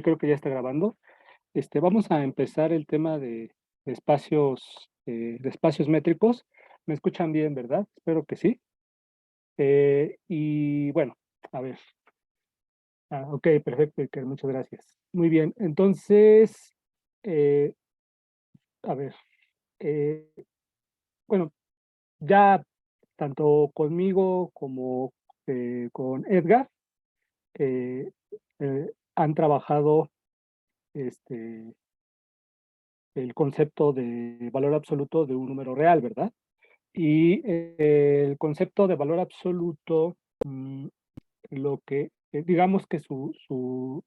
creo que ya está grabando. Vamos a empezar el tema de espacios métricos. ¿Me escuchan bien, verdad? Espero que sí. Y bueno, a ver. Ok, perfecto, Iker, muchas gracias. Muy bien, entonces, eh, a ver, eh, bueno, ya tanto conmigo como con Edgar eh, han trabajado este, el concepto de valor absoluto de un número real, ¿verdad? Y el concepto de valor absoluto, lo que, digamos que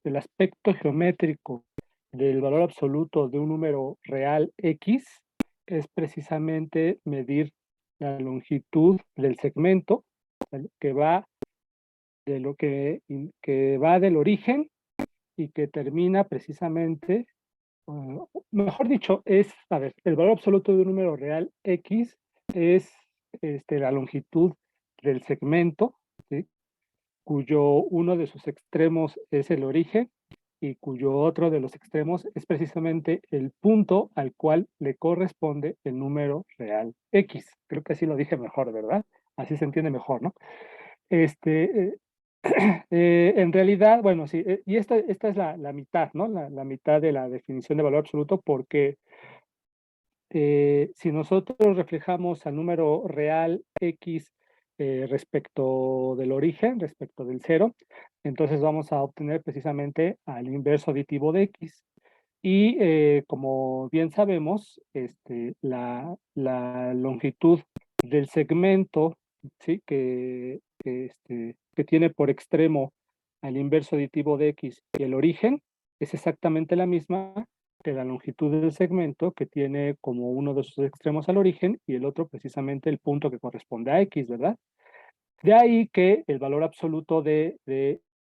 el aspecto geométrico del valor absoluto de un número real X es precisamente medir la longitud del segmento, ¿vale? Que va que va del origen y que termina precisamente, mejor dicho, a ver, el valor absoluto de un número real X es la longitud del segmento, ¿sí? Cuyo uno de sus extremos es el origen y cuyo otro de los extremos es precisamente el punto al cual le corresponde el número real X. Creo que así lo dije mejor, ¿verdad? Así se entiende mejor, ¿no? Este, eh, en realidad, bueno, sí, y esta es la mitad, ¿no? La mitad de la definición de valor absoluto, porque si nosotros reflejamos al número real X respecto del origen, respecto del cero, entonces vamos a obtener precisamente al inverso aditivo de X. Y como bien sabemos, la longitud del segmento, ¿sí? Que tiene por extremo al inverso aditivo de X y el origen es exactamente la misma que la longitud del segmento que tiene como uno de sus extremos al origen y el otro precisamente el punto que corresponde a X, ¿verdad? De ahí que el valor absoluto de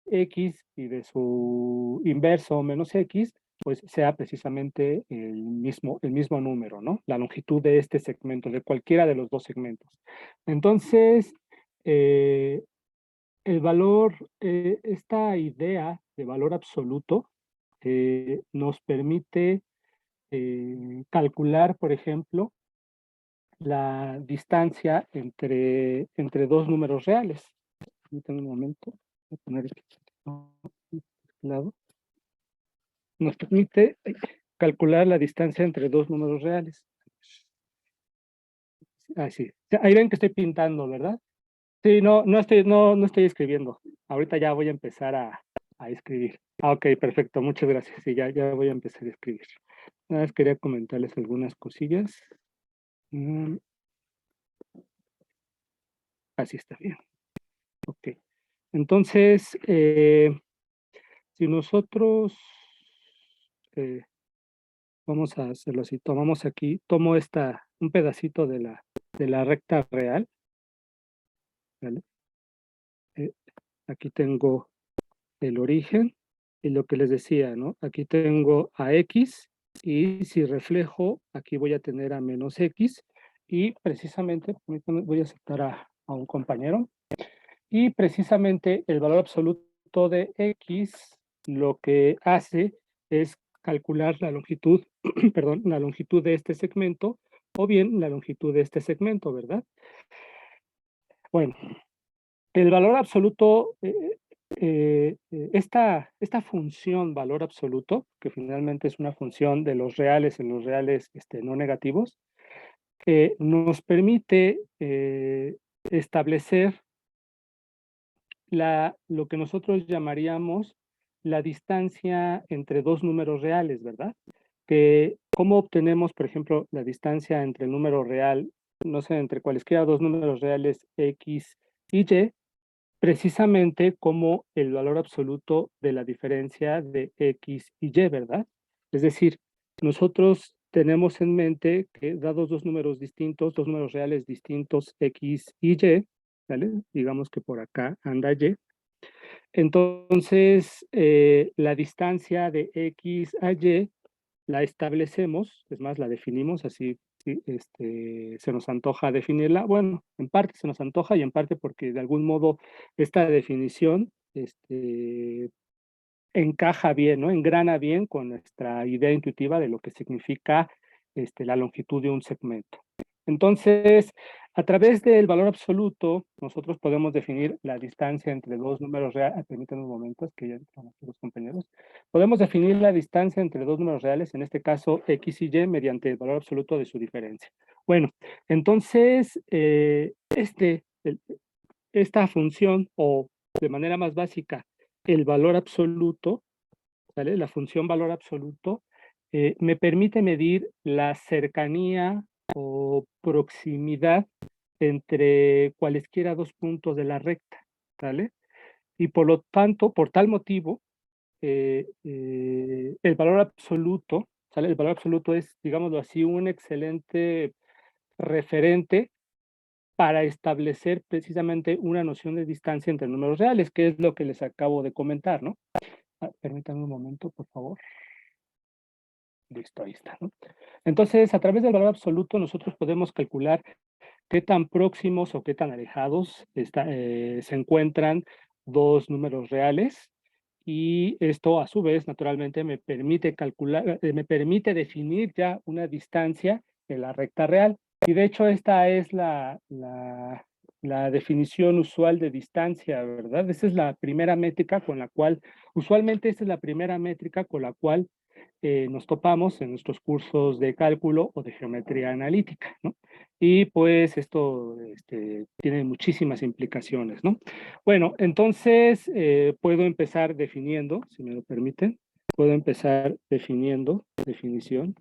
X y de su inverso menos X, pues sea precisamente el mismo número, ¿no? La longitud de este segmento, de cualquiera de los dos segmentos. Entonces, eh, esta idea de valor absoluto nos permite calcular, por ejemplo, la distancia entre dos números reales. Permítanme un momento, voy a poner este lado. Nos permite calcular la distancia entre dos números reales. Así. Ahí ven que estoy pintando, ¿verdad? Sí, no estoy escribiendo. Ahorita ya voy a empezar a escribir. Ok, perfecto, muchas gracias. Sí, ya voy a empezar a escribir. Nada más quería comentarles algunas cosillas. Mm, Así está bien. Ok. Entonces, si nosotros eh, vamos a hacerlo así, tomamos aquí, tomo un pedacito de la recta real, ¿vale? Eh, Aquí tengo el origen y lo que les decía, ¿no? Aquí tengo a X y si reflejo, aquí voy a tener a menos X y precisamente, permítanme, voy a aceptar a un compañero y precisamente el valor absoluto de X lo que hace es calcular la longitud, perdón, la longitud de este segmento o bien la longitud de este segmento, ¿verdad? Bueno, el valor absoluto, esta función valor absoluto, que finalmente es una función de los reales en los reales no negativos, nos permite establecer lo que nosotros llamaríamos la distancia entre dos números reales, ¿verdad? ¿Cómo obtenemos, por ejemplo, la distancia entre el número real, no sé, entre cualesquiera dos números reales X y Y? Precisamente como el valor absoluto de la diferencia de X y Y, ¿verdad? Es decir, nosotros tenemos en mente que dados dos números distintos, dos números reales distintos X y Y, ¿vale? Digamos que por acá anda Y. Entonces, la distancia de X a Y la establecemos, es más, la definimos así, sí, se nos antoja definirla. Bueno, en parte se nos antoja y en parte porque de algún modo esta definición encaja bien, ¿no? Engrana bien con nuestra idea intuitiva de lo que significa la longitud de un segmento. Entonces, a través del valor absoluto, nosotros podemos definir la distancia entre dos números reales. Permítanme un momento, es que ya están aquí los compañeros. Podemos definir la distancia entre dos números reales, en este caso X y Y, mediante el valor absoluto de su diferencia. Bueno, entonces, esta función, o de manera más básica, el valor absoluto, ¿vale? La función valor absoluto, me permite medir la cercanía o proximidad entre cualesquiera dos puntos de la recta, ¿vale? Y por lo tanto, por tal motivo, el valor absoluto, ¿sale? El valor absoluto es, digámoslo así, un excelente referente para establecer precisamente una noción de distancia entre números reales, que es lo que les acabo de comentar, ¿no? Permítanme un momento, por favor. Listo, ahí está, ¿no? Entonces, a través del valor absoluto, nosotros podemos calcular qué tan próximos o qué tan alejados se encuentran dos números reales, y esto, a su vez, naturalmente, me permite calcular, me permite definir ya una distancia de la recta real. Y de hecho, esta es la definición usual de distancia, ¿verdad? Esa es la primera métrica con la cual, usualmente esta es la primera métrica con la cual nos topamos en nuestros cursos de cálculo o de geometría analítica, ¿no? Y pues esto tiene muchísimas implicaciones, ¿no? Bueno, entonces puedo empezar definiendo, si me lo permiten, puedo empezar definiendo, definición,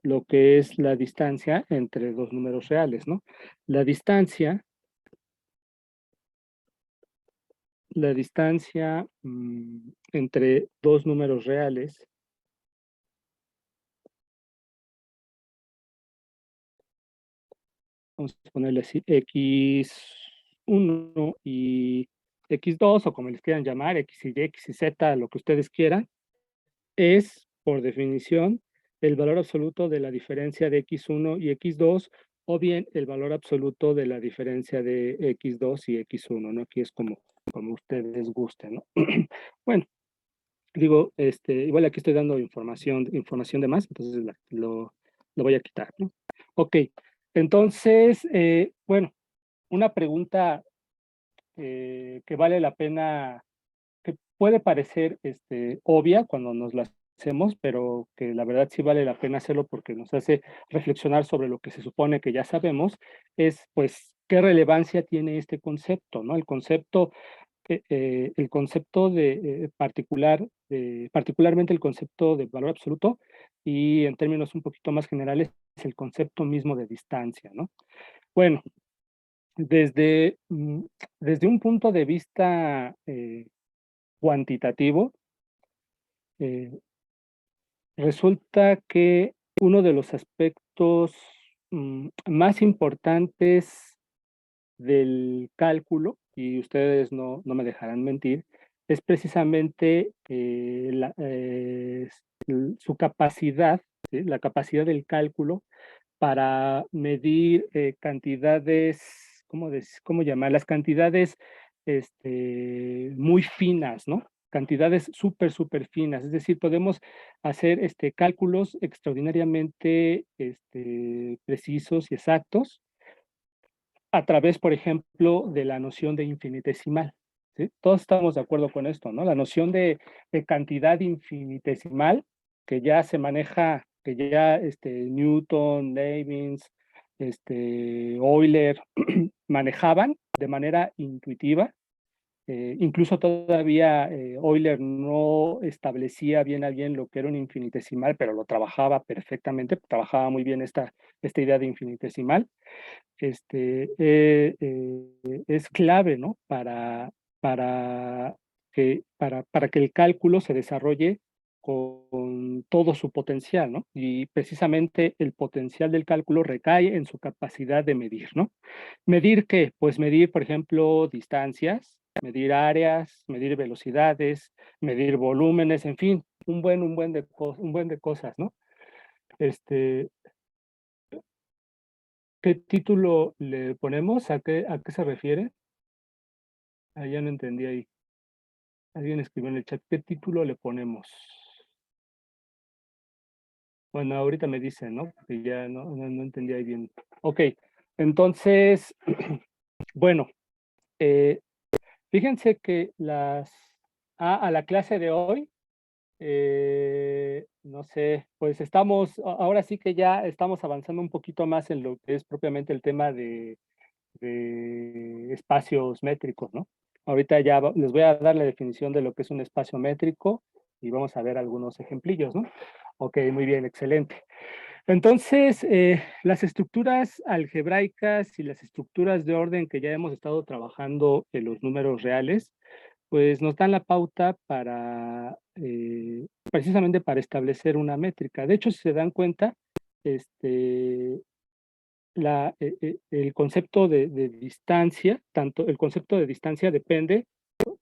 lo que es la distancia entre dos números reales, ¿no? La distancia, entre dos números reales, vamos a ponerle así, X1 y X2, o como les quieran llamar, X y Y, X y Z, lo que ustedes quieran, es, por definición, el valor absoluto de la diferencia de X1 y X2, o bien el valor absoluto de la diferencia de X2 y X1, ¿no? Aquí es como ustedes gusten, ¿no? Bueno, digo, igual aquí estoy dando información de más, entonces lo voy a quitar, ¿no? Ok, entonces, bueno, una pregunta que vale la pena, que puede parecer obvia cuando nos la hacemos, pero que la verdad sí vale la pena hacerlo porque nos hace reflexionar sobre lo que se supone que ya sabemos, es pues qué relevancia tiene este concepto, ¿no? El concepto particularmente el concepto de valor absoluto, y en términos un poquito más generales, es el concepto mismo de distancia, ¿no? Bueno, desde, mm, desde un punto de vista cuantitativo, eh, resulta que uno de los aspectos más importantes del cálculo, y ustedes no me dejarán mentir, es precisamente su capacidad, ¿sí? La capacidad del cálculo para medir cantidades, ¿cómo llamar? Las cantidades muy finas, ¿no? Cantidades súper finas. Es decir, podemos hacer cálculos extraordinariamente precisos y exactos a través, por ejemplo, de la noción de infinitesimal, ¿sí? Todos estamos de acuerdo con esto, ¿no? La noción de cantidad infinitesimal que ya se maneja, que ya Newton, Leibniz, Euler manejaban de manera intuitiva. Incluso todavía Euler no establecía bien a bien lo que era un infinitesimal, pero lo trabajaba perfectamente, trabajaba muy bien esta idea de infinitesimal. Es clave, ¿no? Para para que el cálculo se desarrolle con todo su potencial, ¿no? Y precisamente el potencial del cálculo recae en su capacidad de medir, ¿no? ¿Medir qué? Pues medir, por ejemplo, distancias, medir áreas, medir velocidades, medir volúmenes, en fin, un buen de cosas, ¿no? Este, ¿Qué título le ponemos? A qué se refiere? Ah, ya no entendí ahí. Alguien escribió en el chat, ¿qué título le ponemos? Bueno, ahorita me dicen, ¿no? Porque ya no entendía bien. Ok, entonces, bueno, fíjense que a la clase de hoy, no sé, pues ahora sí que ya estamos avanzando un poquito más en lo que es propiamente el tema de espacios métricos, ¿no? Ahorita ya les voy a dar la definición de lo que es un espacio métrico y vamos a ver algunos ejemplillos, ¿no? Ok, muy bien, excelente. Entonces, las estructuras algebraicas y las estructuras de orden que ya hemos estado trabajando en los números reales, pues nos dan la pauta para, precisamente para establecer una métrica. De hecho, si se dan cuenta, este, el concepto de distancia, tanto el concepto de distancia depende,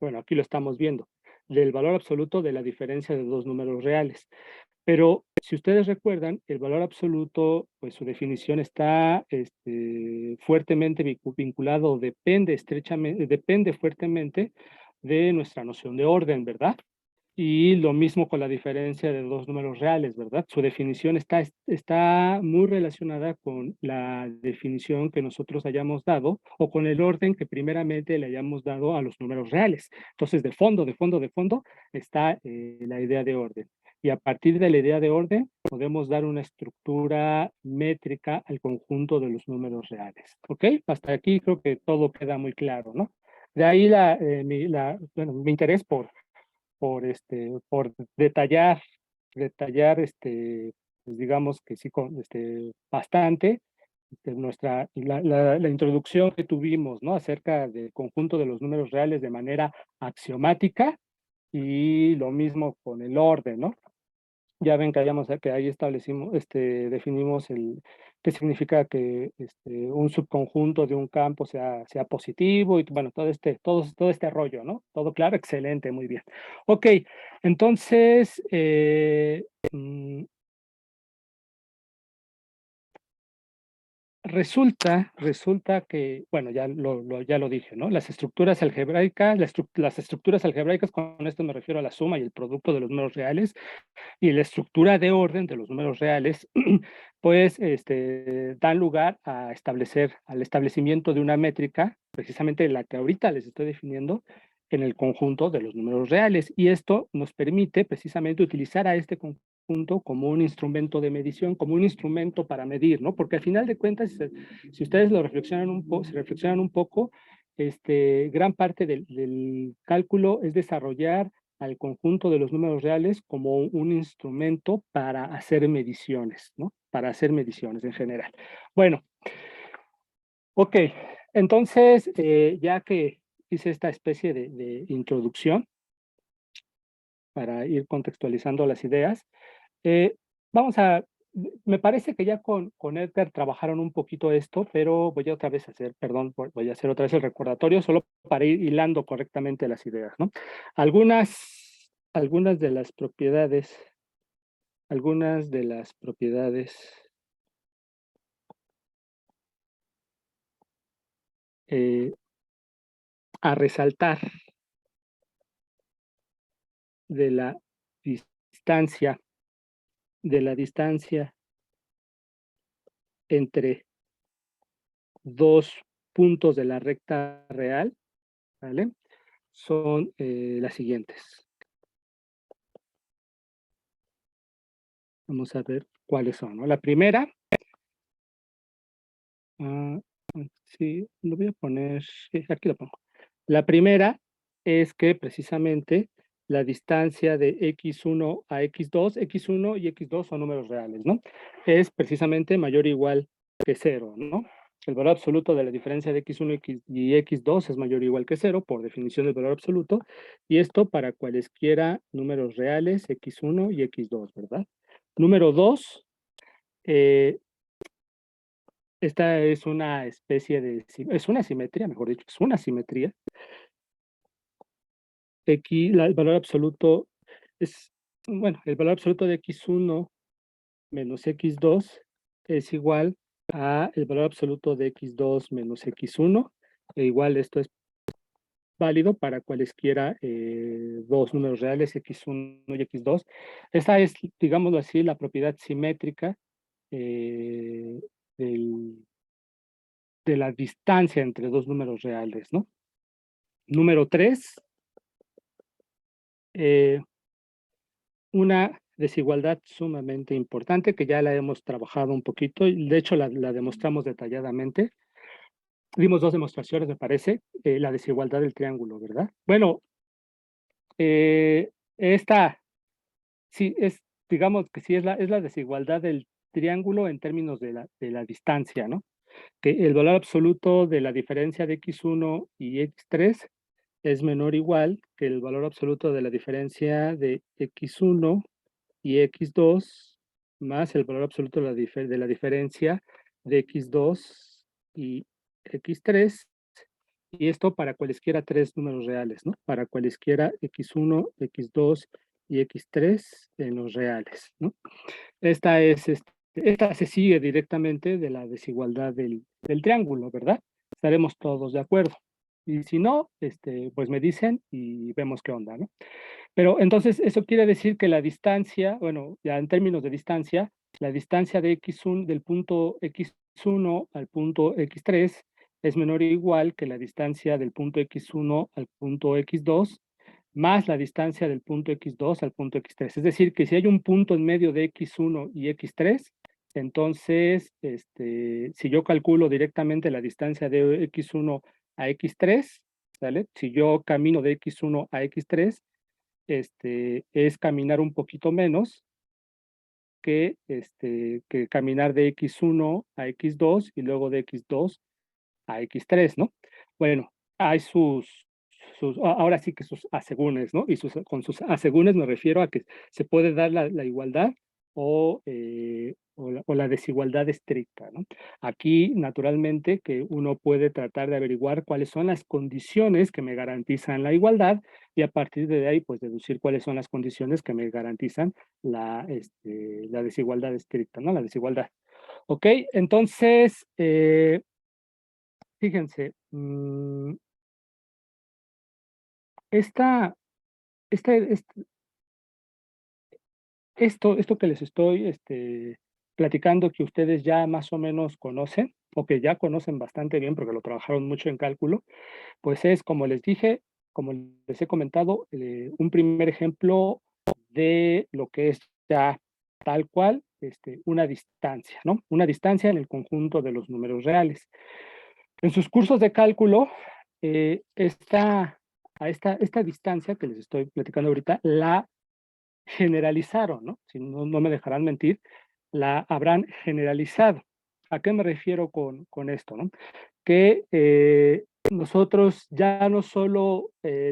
bueno, aquí lo estamos viendo, del valor absoluto de la diferencia de dos números reales. Pero si ustedes recuerdan, el valor absoluto, pues su definición está fuertemente vinculado, depende fuertemente de nuestra noción de orden, ¿verdad? Y lo mismo con la diferencia de dos números reales, ¿verdad? Su definición está muy relacionada con la definición que nosotros hayamos dado o con el orden que primeramente le hayamos dado a los números reales. Entonces, de fondo está la idea de orden. Y a partir de la idea de orden, podemos dar una estructura métrica al conjunto de los números reales. ¿Ok? Hasta aquí creo que todo queda muy claro, ¿no? De ahí mi interés por detallar, pues digamos que sí, bastante, la introducción que tuvimos, ¿no? Acerca del conjunto de los números reales de manera axiomática y lo mismo con el orden, ¿no? Ya ven que ahí establecimos, definimos qué significa que un subconjunto de un campo sea positivo y bueno, todo este rollo, ¿no? Todo claro, excelente, muy bien. Ok, entonces, resulta que, bueno, ya lo dije, ¿no? Las estructuras algebraicas, las estructuras algebraicas, con esto me refiero a la suma y el producto de los números reales, y la estructura de orden de los números reales, pues dan lugar al establecimiento de una métrica, precisamente la que ahorita les estoy definiendo, en el conjunto de los números reales. Y esto nos permite precisamente utilizar a este conjunto como un instrumento de medición, como un instrumento para medir, ¿no? Porque al final de cuentas, si ustedes lo reflexionan se reflexionan un poco, gran parte del cálculo es desarrollar al conjunto de los números reales como un instrumento para hacer mediciones, ¿no? Para hacer mediciones en general. Bueno, ok, entonces, ya que hice esta especie de introducción para ir contextualizando las ideas, eh, vamos a, me parece que ya con Edgar trabajaron un poquito esto, pero voy a otra vez hacer, perdón, voy a hacer otra vez el recordatorio solo para ir hilando correctamente las ideas, ¿no? Algunas de las propiedades, algunas de las propiedades a resaltar de la distancia, de la distancia entre dos puntos de la recta real, ¿vale? Son las siguientes. Vamos a ver cuáles son, ¿no? La primera, ah, sí, lo voy a poner, sí, aquí lo pongo. La primera es que precisamente la distancia de x1 a x2 y x2 son números reales, ¿no? Es precisamente mayor o igual que 0, ¿no? El valor absoluto de la diferencia de x1 y x2 es mayor o igual que 0, por definición del valor absoluto, y esto para cualesquiera números reales, x1 y x2, ¿verdad? Número 2, esta es una especie es una simetría, mejor dicho, es una simetría. El valor absoluto es, bueno, el valor absoluto de x1 menos x2 es igual a el valor absoluto de x2 menos x1, e igual esto es válido para cualesquiera dos números reales, x1 y x2. Esa es, digámoslo así, la propiedad simétrica eh, del- de la distancia entre dos números reales, ¿no? Número 3, una desigualdad sumamente importante que ya la hemos trabajado un poquito, y de hecho la demostramos detalladamente. Dimos dos demostraciones, me parece, la desigualdad del triángulo, ¿verdad? Bueno, esta sí es, digamos que sí es la desigualdad del triángulo en términos de la distancia, ¿no? Que el valor absoluto de la diferencia de x1 y x3 es menor o igual que el valor absoluto de la diferencia de x1 y x2 más el valor absoluto de la diferencia de x2 y x3, y esto para cualesquiera tres números reales, ¿no? Para cualesquiera x1, x2 y x3 en los reales, ¿no? Esta se sigue directamente de la desigualdad del triángulo, ¿verdad? Estaremos todos de acuerdo. Y si no, pues me dicen y vemos qué onda, ¿no? Pero entonces eso quiere decir que la distancia, bueno, ya en términos de distancia, la distancia de x1, del punto x1 al punto x3 es menor o igual que la distancia del punto x1 al punto x2 más la distancia del punto x2 al punto x3. Es decir, que si hay un punto en medio de x1 y x3, entonces, si yo calculo directamente la distancia de x1 a x3, ¿sale? Si yo camino de x1 a x3, es caminar un poquito menos que caminar de x1 a x2 y luego de x2 a x3, ¿no? Bueno, hay ahora sí que sus asegúnes, ¿no? Y con sus asegúnes me refiero a que se puede dar la igualdad o la desigualdad estricta, ¿no? Aquí, naturalmente, que uno puede tratar de averiguar cuáles son las condiciones que me garantizan la igualdad y a partir de ahí, pues, deducir cuáles son las condiciones que me garantizan la desigualdad estricta, ¿no? La desigualdad. Ok, entonces, fíjense, esta, este, este- esto que les estoy platicando, que ustedes ya más o menos conocen, o que ya conocen bastante bien porque lo trabajaron mucho en cálculo, pues es, como les dije, como les he comentado, un primer ejemplo de lo que es ya tal cual una distancia, ¿no? Una distancia en el conjunto de los números reales. En sus cursos de cálculo, esta distancia que les estoy platicando ahorita, la generalizaron, ¿no? Si no, no me dejarán mentir, la habrán generalizado. ¿A qué me refiero con esto, no? Que nosotros ya no solo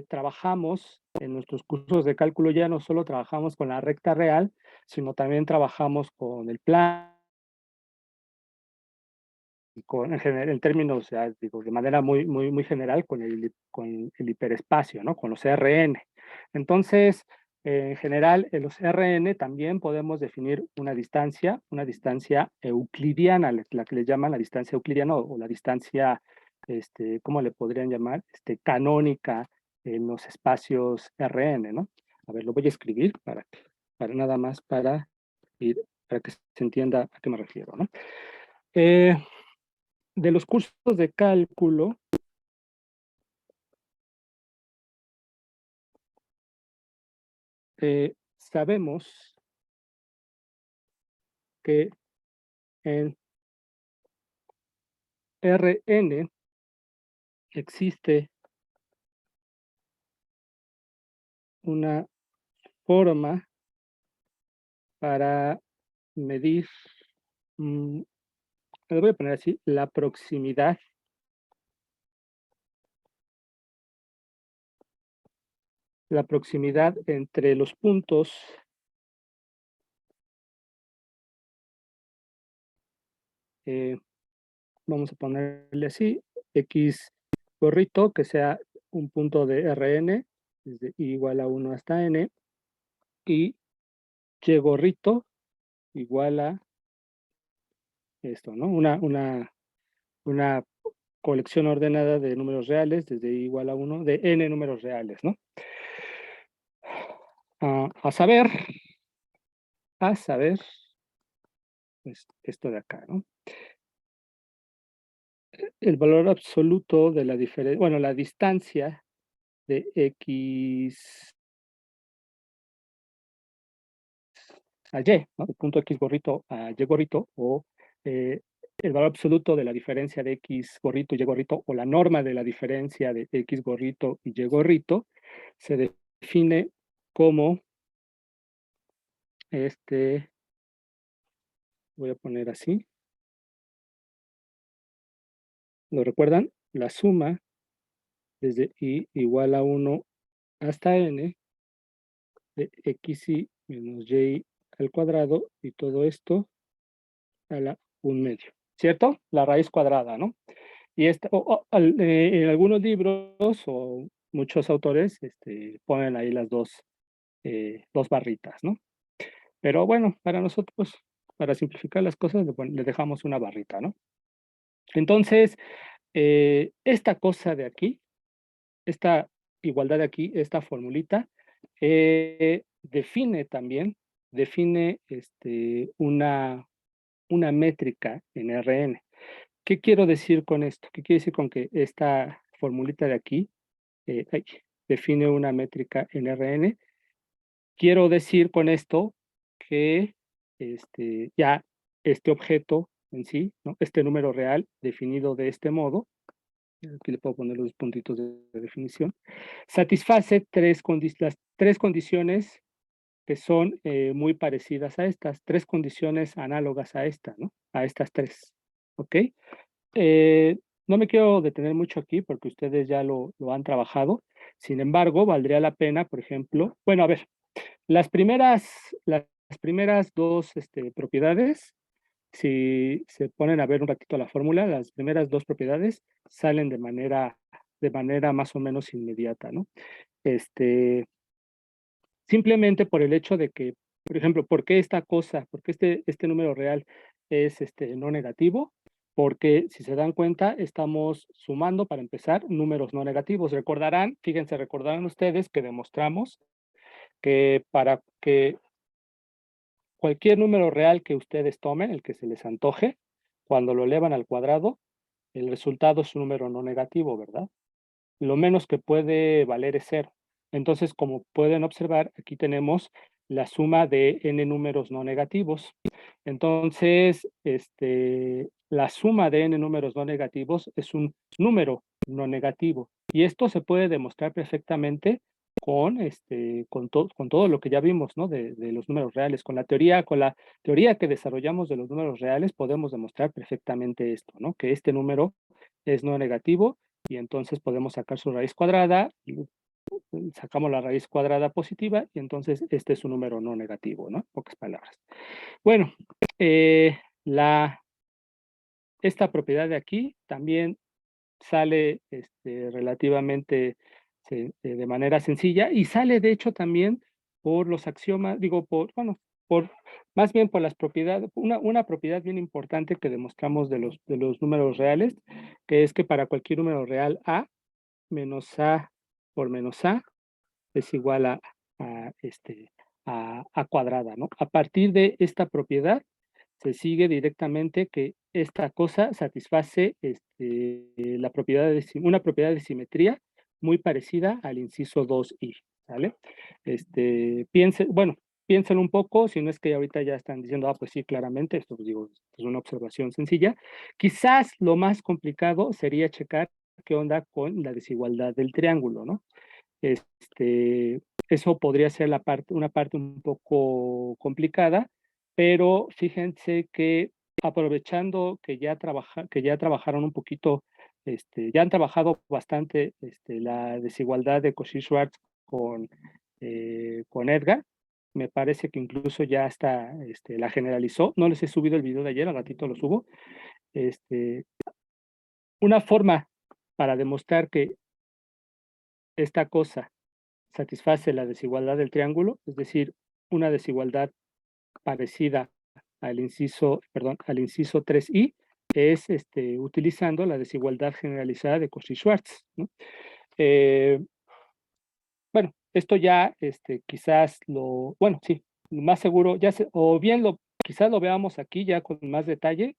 trabajamos en nuestros cursos de cálculo, ya no solo trabajamos con la recta real, sino también trabajamos con el plan y en términos, ya digo, de manera muy general, con el hiperespacio, ¿no? Con los RN. Entonces, en general, en los RN también podemos definir una distancia euclidiana, la que le llaman la distancia euclidiana o la distancia, ¿cómo le podrían llamar? Canónica en los espacios RN, ¿no? A ver, lo voy a escribir para nada más para que se entienda a qué me refiero, ¿no? Eh, de los cursos de cálculo, sabemos que en Rn existe una forma para medir, mm, lo voy a poner así, la proximidad entre los puntos eh, vamos a ponerle así, X gorrito, que sea un punto de Rn, desde I igual a 1 hasta N, y Y gorrito igual a esto, ¿no? Una colección ordenada de números reales desde i igual a 1 de n números reales, ¿no? A saber, pues esto de acá, ¿no? El valor absoluto de la diferencia, bueno, la distancia de x a y, ¿no? El punto x gorrito a y gorrito, o el valor absoluto de la diferencia de x gorrito y y gorrito, o la norma de la diferencia de x gorrito y y gorrito, se define como, voy a poner así, ¿lo recuerdan? La suma desde i igual a 1 hasta n de xi menos y al cuadrado, y todo esto a la 1/2, ¿cierto? La raíz cuadrada, ¿no? Y en algunos libros o muchos autores ponen ahí las dos barritas, ¿no? Pero bueno, para nosotros, para simplificar las cosas, le dejamos una barrita, ¿no? Entonces, esta cosa de aquí, esta igualdad de aquí, esta formulita, define una métrica en Rn. ¿Qué quiero decir con esto? ¿Qué quiere decir con que esta formulita de aquí define una métrica en Rn? Quiero decir con esto que ya este objeto en sí, ¿no? Este número real definido de este modo, aquí le puedo poner los puntitos de definición, satisface las tres condiciones que son muy parecidas a estas, tres condiciones análogas a esta, ¿no? A estas tres, ¿ok? No me quiero detener mucho aquí porque ustedes ya lo han trabajado. Sin embargo, valdría la pena, por ejemplo, bueno, a ver, las primeras dos propiedades, si se ponen a ver un ratito la fórmula, las primeras dos propiedades salen de manera más o menos inmediata, ¿no? Simplemente por el hecho de que, por ejemplo, ¿por qué por qué este número real es no negativo? Porque si se dan cuenta, estamos sumando para empezar números no negativos. Recordarán ustedes que demostramos que para que cualquier número real que ustedes tomen, el que se les antoje, cuando lo elevan al cuadrado, el resultado es un número no negativo, ¿verdad? Lo menos que puede valer es cero. Entonces, como pueden observar, aquí tenemos la suma de n números no negativos. Entonces, la suma de n números no negativos es un número no negativo. Y esto se puede demostrar perfectamente con todo lo que ya vimos, ¿no? De los números reales. Con la teoría que desarrollamos de los números reales, podemos demostrar perfectamente esto, ¿no? Que este número es no negativo y entonces podemos sacar su raíz cuadrada, sacamos la raíz cuadrada positiva y entonces este es un número no negativo, ¿no? En pocas palabras. Bueno, esta propiedad de aquí también sale relativamente de manera sencilla y sale de hecho también por los axiomas, más bien por las propiedades, una propiedad bien importante que demostramos de los números reales, que es que para cualquier número real a menos a por menos a es igual a cuadrada, ¿no? A partir de esta propiedad se sigue directamente que esta cosa satisface una propiedad de simetría muy parecida al inciso 2i, ¿vale? Piensen un poco, si no es que ahorita ya están diciendo, pues sí, claramente, esto pues digo, es una observación sencilla. Quizás lo más complicado sería checar qué onda con la desigualdad del triángulo, ¿no? Eso podría ser una parte un poco complicada, pero fíjense que aprovechando que ya trabajaron un poquito, ya han trabajado bastante la desigualdad de Cauchy-Schwarz con Edgar, me parece que incluso ya hasta la generalizó. No les he subido el video de ayer, al ratito lo subo. Una forma para demostrar que esta cosa satisface la desigualdad del triángulo, es decir, una desigualdad parecida al inciso 3i, es utilizando la desigualdad generalizada de Cauchy-Schwarz, ¿no? Bueno, esto ya, quizás bueno, sí, más seguro, ya o bien quizás lo veamos aquí ya con más detalle,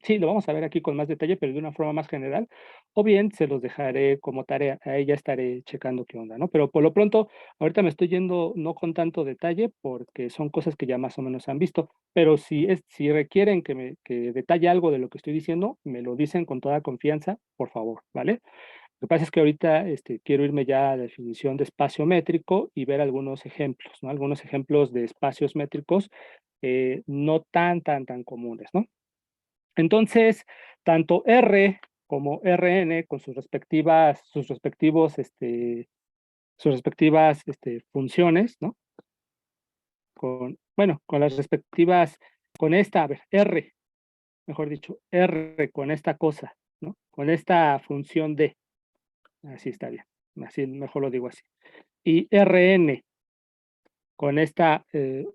sí, lo vamos a ver aquí con más detalle, pero de una forma más general, o bien se los dejaré como tarea, ahí ya estaré checando qué onda, ¿no? Pero por lo pronto, ahorita me estoy yendo no con tanto detalle, porque son cosas que ya más o menos han visto, pero si requieren que detalle algo de lo que estoy diciendo, me lo dicen con toda confianza, por favor, ¿vale? Lo que pasa es que ahorita quiero irme ya a la definición de espacio métrico y ver algunos ejemplos, ¿no? Algunos ejemplos de espacios métricos no tan comunes, ¿no? Entonces, tanto R como Rn con sus respectivas funciones, ¿no? Bueno, con las respectivas, con esta, a ver, R, mejor dicho, R con esta cosa, ¿no? Con esta función D, así está bien, así mejor lo digo así. Y Rn con esta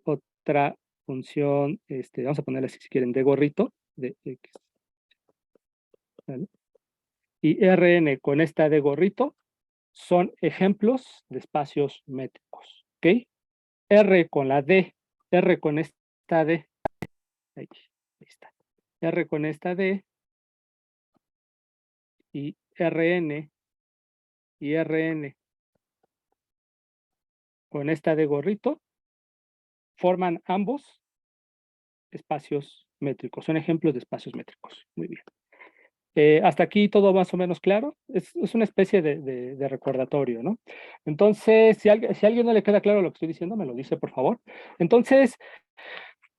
otra función, vamos a ponerle así si quieren, de gorrito, de X, ¿vale? Y Rn con esta de gorrito son ejemplos de espacios métricos, ¿ok? R con la D, R con esta D, ahí está. R con esta D y Rn con esta de gorrito forman ambos espacios métricos, son ejemplos de espacios métricos. Muy bien. Hasta aquí todo más o menos claro. Es una especie de recordatorio, ¿no? Entonces, si a alguien no le queda claro lo que estoy diciendo, me lo dice, por favor. Entonces,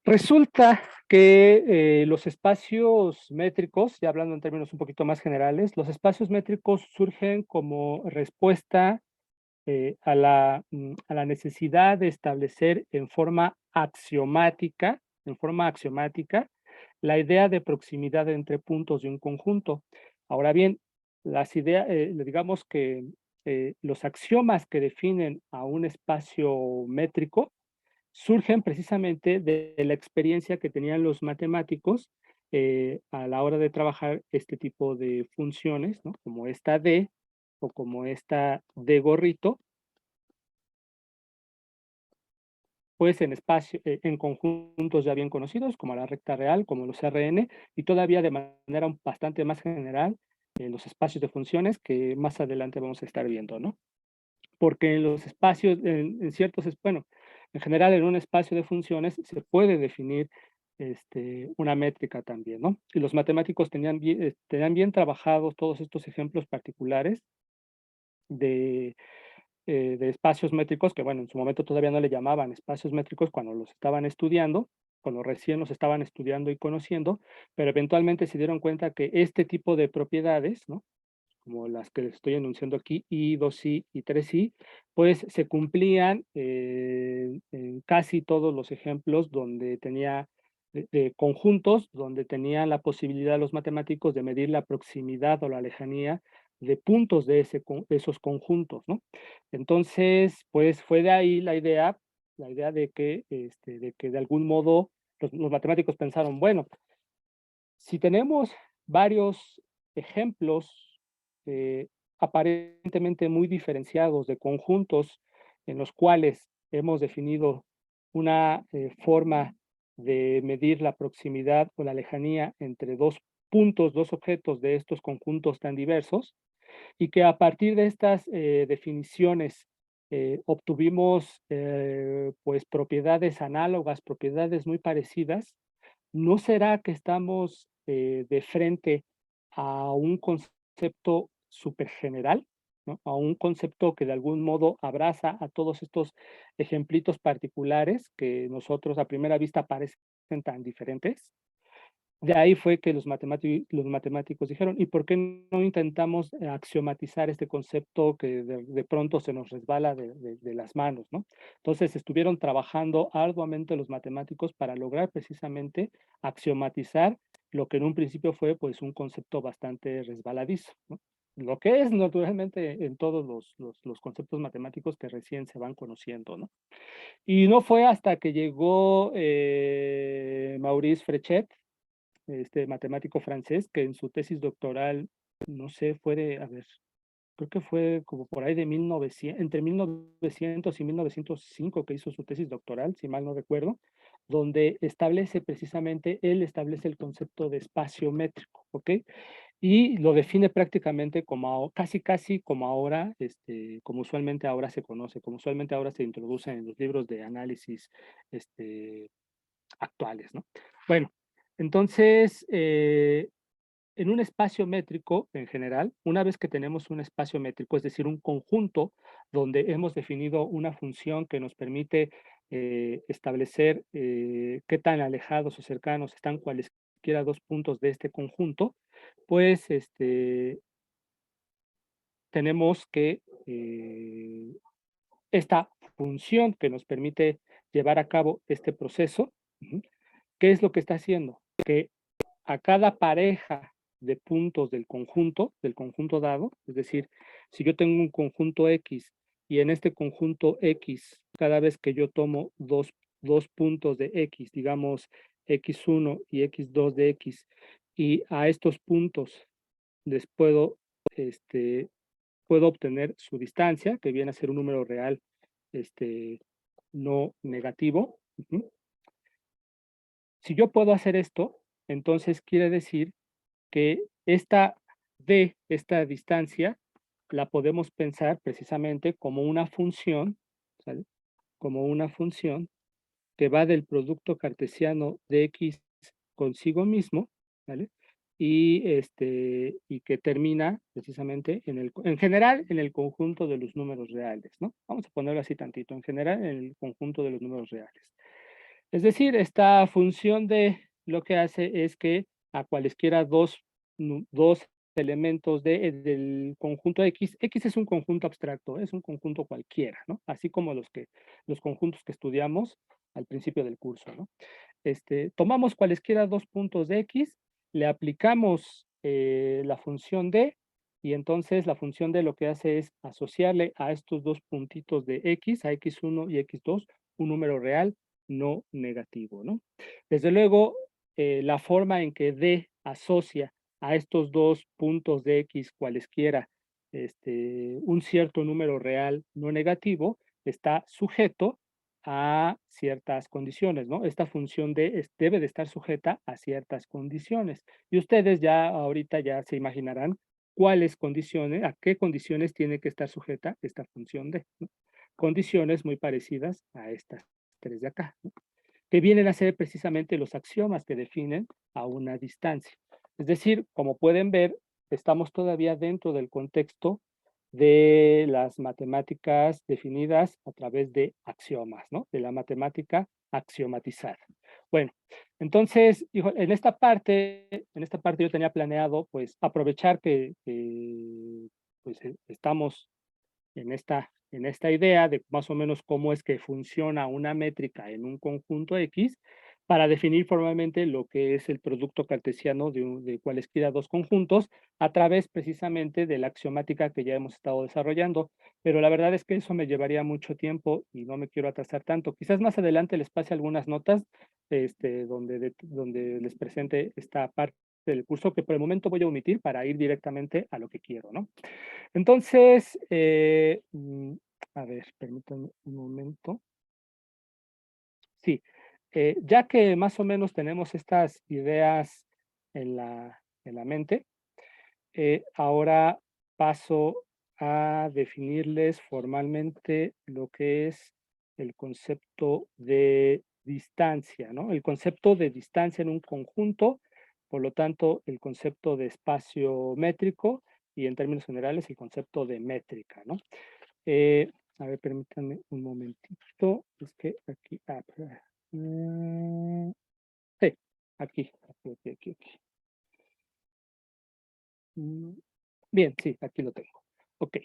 resulta que los espacios métricos, ya hablando en términos un poquito más generales, los espacios métricos surgen como respuesta a la necesidad de establecer en forma axiomática, la idea de proximidad entre puntos de un conjunto. Ahora bien, digamos que los axiomas que definen a un espacio métrico surgen precisamente de la experiencia que tenían los matemáticos a la hora de trabajar este tipo de funciones, ¿no? Como esta D o como esta D gorrito, pues en conjuntos ya bien conocidos, como la recta real, como los Rn, y todavía de manera bastante más general, los espacios de funciones que más adelante vamos a estar viendo, ¿no? Porque en los espacios, en ciertos, bueno, en general en un espacio de funciones se puede definir una métrica también, ¿no? Y los matemáticos tenían bien trabajados todos estos ejemplos particulares de espacios métricos, que bueno, en su momento todavía no le llamaban espacios métricos cuando los estaban estudiando, cuando recién los estaban estudiando y conociendo, pero eventualmente se dieron cuenta que este tipo de propiedades, ¿no? Como las que les estoy enunciando aquí, I, 2i y 3i, pues se cumplían en casi todos los ejemplos donde tenía de conjuntos, donde tenían la posibilidad los matemáticos de medir la proximidad o la lejanía de puntos de esos conjuntos, ¿no? Entonces, pues fue de ahí la idea de que de algún modo los matemáticos pensaron, bueno, si tenemos varios ejemplos aparentemente muy diferenciados de conjuntos en los cuales hemos definido una forma de medir la proximidad o la lejanía entre dos puntos, dos objetos de estos conjuntos tan diversos, y que a partir de estas definiciones obtuvimos pues propiedades análogas, propiedades muy parecidas. ¿No será que estamos de frente a un concepto súper general, ¿no? A un concepto que de algún modo abraza a todos estos ejemplitos particulares que nosotros a primera vista parecen tan diferentes? De ahí fue que los matemáticos dijeron, ¿y por qué no intentamos axiomatizar este concepto que de pronto se nos resbala de las manos, ¿no? Entonces estuvieron trabajando arduamente los matemáticos para lograr precisamente axiomatizar lo que en un principio fue pues un concepto bastante resbaladizo, ¿no? Lo que es naturalmente en todos los conceptos matemáticos que recién se van conociendo, ¿no? Y no fue hasta que llegó Maurice Fréchet este matemático francés, que en su tesis doctoral, no sé, a ver, creo que fue como por ahí de 1900, entre 1900 y 1905 que hizo su tesis doctoral, si mal no recuerdo, donde él establece el concepto de espacio métrico, ¿ok? Y lo define prácticamente como casi como ahora, como usualmente ahora se conoce, como usualmente ahora se introduce en los libros de análisis este, actuales, ¿no? Bueno, entonces, en un espacio métrico en general, una vez que tenemos un espacio métrico, es decir, un conjunto donde hemos definido una función que nos permite establecer qué tan alejados o cercanos están cualesquiera dos puntos de este conjunto, pues tenemos que esta función que nos permite llevar a cabo este proceso, ujú, ¿qué es lo que está haciendo? Que a cada pareja de puntos del conjunto dado, es decir, si yo tengo un conjunto X y en este conjunto X, cada vez que yo tomo dos puntos de X, digamos X1 y X2 de X, y a estos puntos les este, puedo obtener su distancia, que viene a ser un número real, este, no negativo. Ujú. Si yo puedo hacer esto, entonces quiere decir que esta distancia, la podemos pensar precisamente como una función, ¿sale? Como una función que va del producto cartesiano de X consigo mismo, ¿vale? Y que termina precisamente en general, en el conjunto de los números reales, ¿no? Vamos a ponerlo así tantito, en general, en el conjunto de los números reales. Es decir, esta función de lo que hace es que a cualesquiera dos elementos del conjunto X es un conjunto abstracto, es un conjunto cualquiera, ¿no? Así como los conjuntos que estudiamos al principio del curso, ¿no? Tomamos cualesquiera dos puntos de X, le aplicamos la función D, y entonces la función D lo que hace es asociarle a estos dos puntitos de X, a X1 y X2, un número real no negativo, ¿no? Desde luego, la forma en que D asocia a estos dos puntos de X cualesquiera un cierto número real no negativo está sujeto a ciertas condiciones, ¿no? Esta función debe de estar sujeta a ciertas condiciones. Y ustedes ya ahorita ya se imaginarán a qué condiciones tiene que estar sujeta esta función D, ¿no? Condiciones muy parecidas a estas tres de acá, ¿no? Que vienen a ser precisamente los axiomas que definen a una distancia. Es decir, como pueden ver, estamos todavía dentro del contexto de las matemáticas definidas a través de axiomas, ¿no? De la matemática axiomatizada. Bueno, entonces, en esta parte yo tenía planeado, pues, aprovechar pues, estamos en esta idea de más o menos cómo es que funciona una métrica en un conjunto X para definir formalmente lo que es el producto cartesiano de cualesquiera dos conjuntos a través precisamente de la axiomática que ya hemos estado desarrollando. Pero la verdad es que eso me llevaría mucho tiempo y no me quiero atrasar tanto. Quizás más adelante les pase algunas notas donde les presente esta parte del curso que por el momento voy a omitir para ir directamente a lo que quiero, ¿no? Entonces, a ver, permítanme un momento. Sí, ya que más o menos tenemos estas ideas en la mente, ahora paso a definirles formalmente lo que es el concepto de distancia, ¿no? El concepto de distancia en un conjunto, por lo tanto, el concepto de espacio métrico y en términos generales el concepto de métrica, ¿no? Eh, a ver, permítanme un momentito, es que aquí, sí, aquí. Mm, Bien, sí, aquí lo tengo. Ok.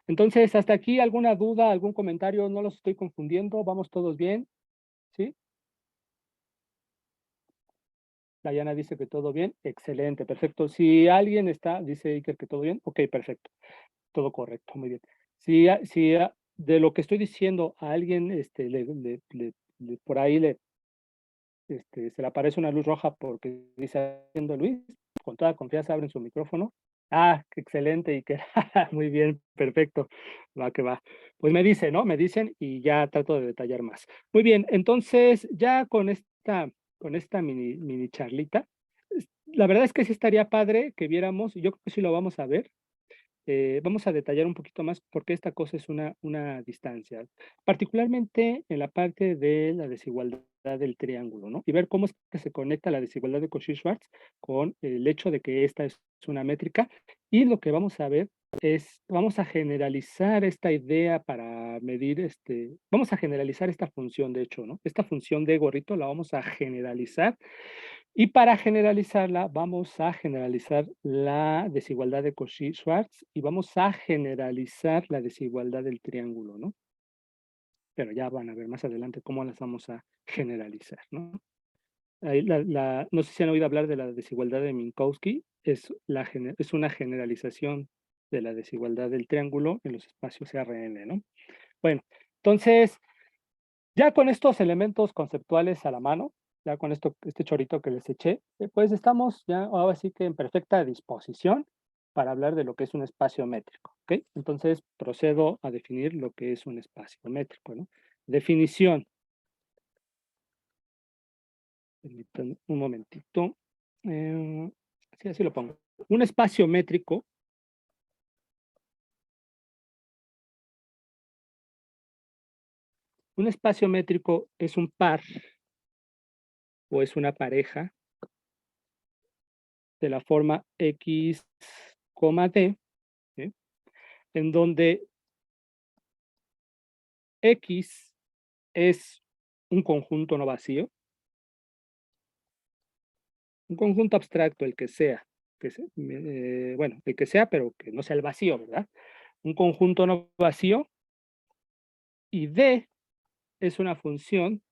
Entonces, hasta aquí, ¿alguna duda, algún comentario? ¿No los estoy confundiendo? ¿Vamos todos bien? ¿Sí? Dayana dice que todo bien. Excelente, perfecto. Si alguien dice Iker que todo bien. Ok, perfecto. Todo correcto, muy bien. Si de lo que estoy diciendo a alguien por ahí se le aparece una luz roja porque dice haciendo Luis, con toda confianza abren su micrófono. Ah, qué excelente, y que muy bien, perfecto, va que va. Pues me dicen, ¿no? Me dicen y ya trato de detallar más. Muy bien, entonces ya con esta mini charlita, la verdad es que sí estaría padre que viéramos, y yo creo que sí lo vamos a ver, vamos a detallar un poquito más por qué esta cosa es una distancia, particularmente en la parte de la desigualdad del triángulo, ¿no? Y ver cómo es que se conecta la desigualdad de Cauchy-Schwarz con el hecho de que esta es una métrica. Y lo que vamos a ver es, vamos a generalizar esta idea para medir, vamos a generalizar esta función, de hecho, ¿no? Esta función de gorrito la vamos a generalizar y para generalizarla, vamos a generalizar la desigualdad de Cauchy-Schwarz y vamos a generalizar la desigualdad del triángulo, ¿no? Pero ya van a ver más adelante cómo las vamos a generalizar, ¿no? Ahí no sé si han oído hablar de la desigualdad de Minkowski, es una generalización de la desigualdad del triángulo en los espacios Rn, ¿no? Bueno, entonces, ya con estos elementos conceptuales a la mano, ya con este chorito que les eché, pues estamos ya ahora sí que en perfecta disposición para hablar de lo que es un espacio métrico, ¿ok? Entonces procedo a definir lo que es un espacio métrico, ¿no? Definición. Permítanme un momentito. Sí, así lo pongo. Un espacio métrico es un par o es una pareja de la forma X, D, ¿sí? En donde X es un conjunto no vacío, un conjunto abstracto, el que sea, bueno, el que sea, pero que no sea el vacío, ¿verdad? Un conjunto no vacío, y D es una función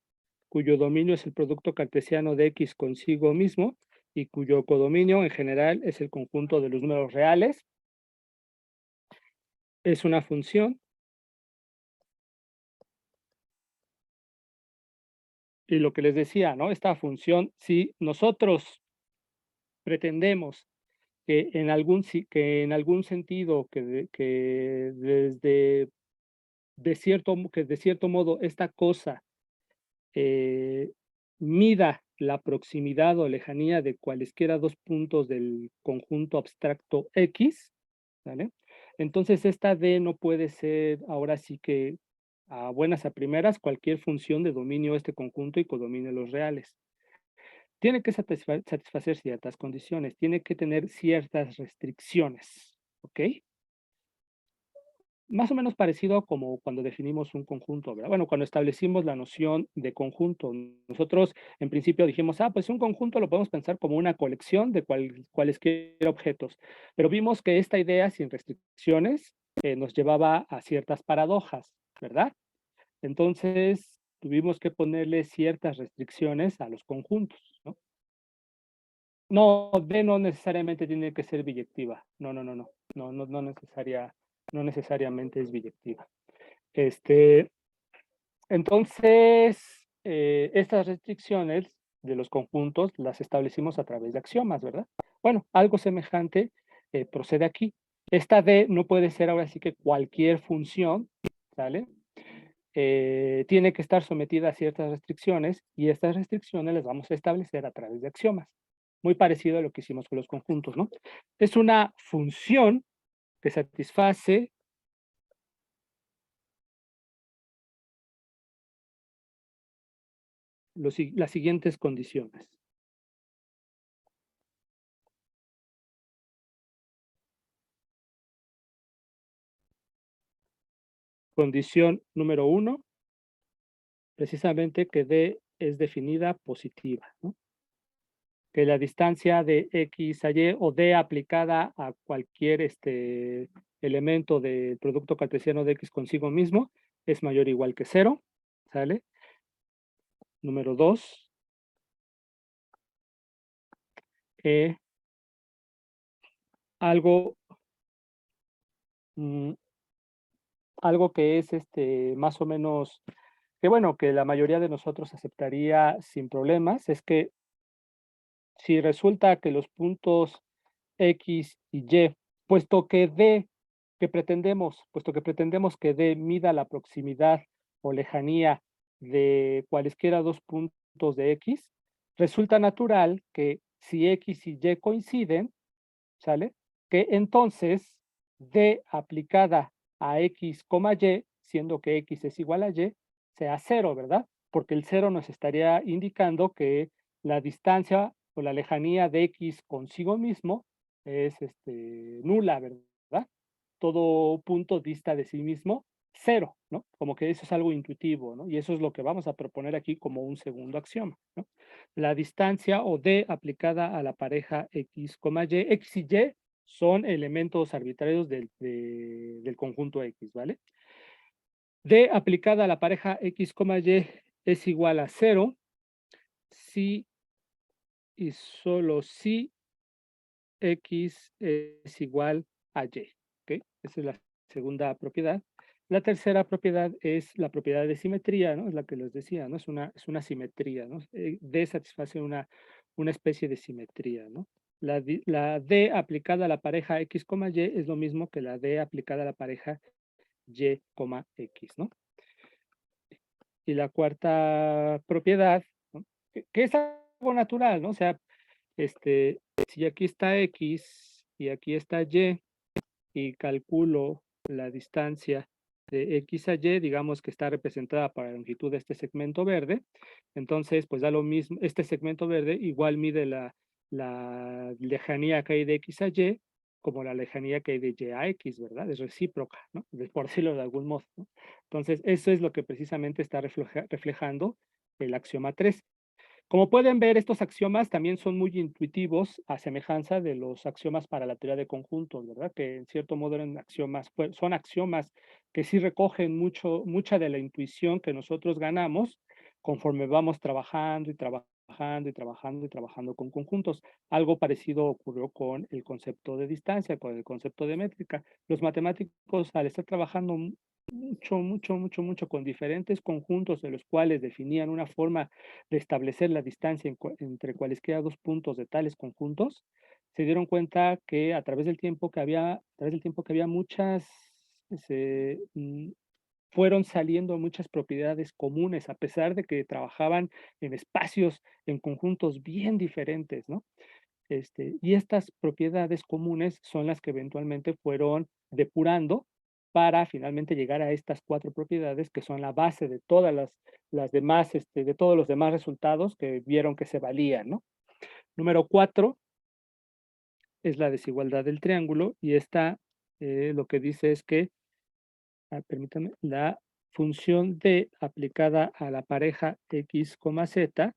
cuyo dominio es el producto cartesiano de X consigo mismo y cuyo codominio en general es el conjunto de los números reales. Es una función, y lo que les decía, ¿no? Esta función, si nosotros pretendemos que en algún sentido, que desde que de cierto modo esta cosa eh, mida la proximidad o lejanía de cualesquiera dos puntos del conjunto abstracto X, ¿vale? Entonces esta D no puede ser ahora sí que a buenas a primeras cualquier función de dominio de este conjunto y codominio de los reales. Tiene que satisfacer ciertas condiciones, tiene que tener ciertas restricciones, ¿ok? Más o menos parecido como cuando definimos un conjunto, ¿verdad? Bueno, cuando establecimos la noción de conjunto, nosotros en principio dijimos, pues un conjunto lo podemos pensar como una colección de cualesquier objetos, pero vimos que esta idea sin restricciones nos llevaba a ciertas paradojas, ¿verdad? Entonces tuvimos que ponerle ciertas restricciones a los conjuntos, ¿no? No, D no necesariamente tiene que ser biyectiva. No necesariamente es biyectiva. Entonces, estas restricciones de los conjuntos las establecimos a través de axiomas, ¿verdad? Bueno, algo semejante procede aquí. Esta D no puede ser ahora sí que cualquier función, ¿sale? Tiene que estar sometida a ciertas restricciones y estas restricciones las vamos a establecer a través de axiomas. Muy parecido a lo que hicimos con los conjuntos, ¿no? Es una función que satisface las siguientes condiciones. Condición número 1, precisamente que D es definida positiva, ¿no? Que la distancia de X a Y o D aplicada a cualquier elemento del producto cartesiano de X consigo mismo es mayor o igual que 0, ¿sale? Número 2, algo, mm, algo que es más o menos que bueno, que la mayoría de nosotros aceptaría sin problemas, es que si resulta que los puntos X y Y, puesto que D, puesto que pretendemos que D mida la proximidad o lejanía de cualesquiera dos puntos de X, resulta natural que si X y Y coinciden, ¿sale? Que entonces D aplicada a X, Y, siendo que X es igual a Y, sea cero, ¿verdad? Porque el cero nos estaría indicando que la distancia o la lejanía de X consigo mismo es nula, ¿verdad? Todo punto dista de sí mismo cero, ¿no? Como que eso es algo intuitivo, ¿no? Y eso es lo que vamos a proponer aquí como un segundo axioma, ¿no? La distancia o D aplicada a la pareja X, Y, X y Y son elementos arbitrarios del conjunto X, ¿vale? D aplicada a la pareja X, Y es igual a cero si y solo si X es igual a Y, ¿ok? Esa es la segunda propiedad. La tercera propiedad es la propiedad de simetría, ¿no? Es la que les decía, ¿no? Es una simetría, ¿no? D satisface una especie de simetría, ¿no? La D aplicada a la pareja X, Y es lo mismo que la D aplicada a la pareja Y, X, ¿no? Y la cuarta propiedad, ¿no? Que es algo natural, ¿no? O sea, si aquí está X y aquí está y calculo la distancia de X a Y, digamos que está representada por la longitud de este segmento verde, entonces pues da lo mismo, este segmento verde igual mide la lejanía que hay de X a Y como la lejanía que hay de Y a X, ¿verdad? Es recíproca, ¿no? Por decirlo de algún modo, ¿no? Entonces, eso es lo que precisamente está reflejando el axioma 3. Como pueden ver, estos axiomas también son muy intuitivos a semejanza de los axiomas para la teoría de conjuntos, ¿verdad? Que en cierto modo eran axiomas, son axiomas que sí recogen mucha de la intuición que nosotros ganamos conforme vamos trabajando y trabajando y trabajando y trabajando con conjuntos. Algo parecido ocurrió con el concepto de distancia, con el concepto de métrica. Los matemáticos, al estar trabajando mucho con diferentes conjuntos de los cuales definían una forma de establecer la distancia entre cualesquiera dos puntos de tales conjuntos, se dieron cuenta que a través del tiempo que había fueron saliendo muchas propiedades comunes, a pesar de que trabajaban en espacios, en conjuntos bien diferentes, ¿no? Y estas propiedades comunes son las que eventualmente fueron depurando para finalmente llegar a estas cuatro propiedades que son la base de todas las demás, de todos los demás resultados que vieron que se valían, ¿no? Número 4 es la desigualdad del triángulo y esta lo que dice es que, permítanme, la función D aplicada a la pareja X, Z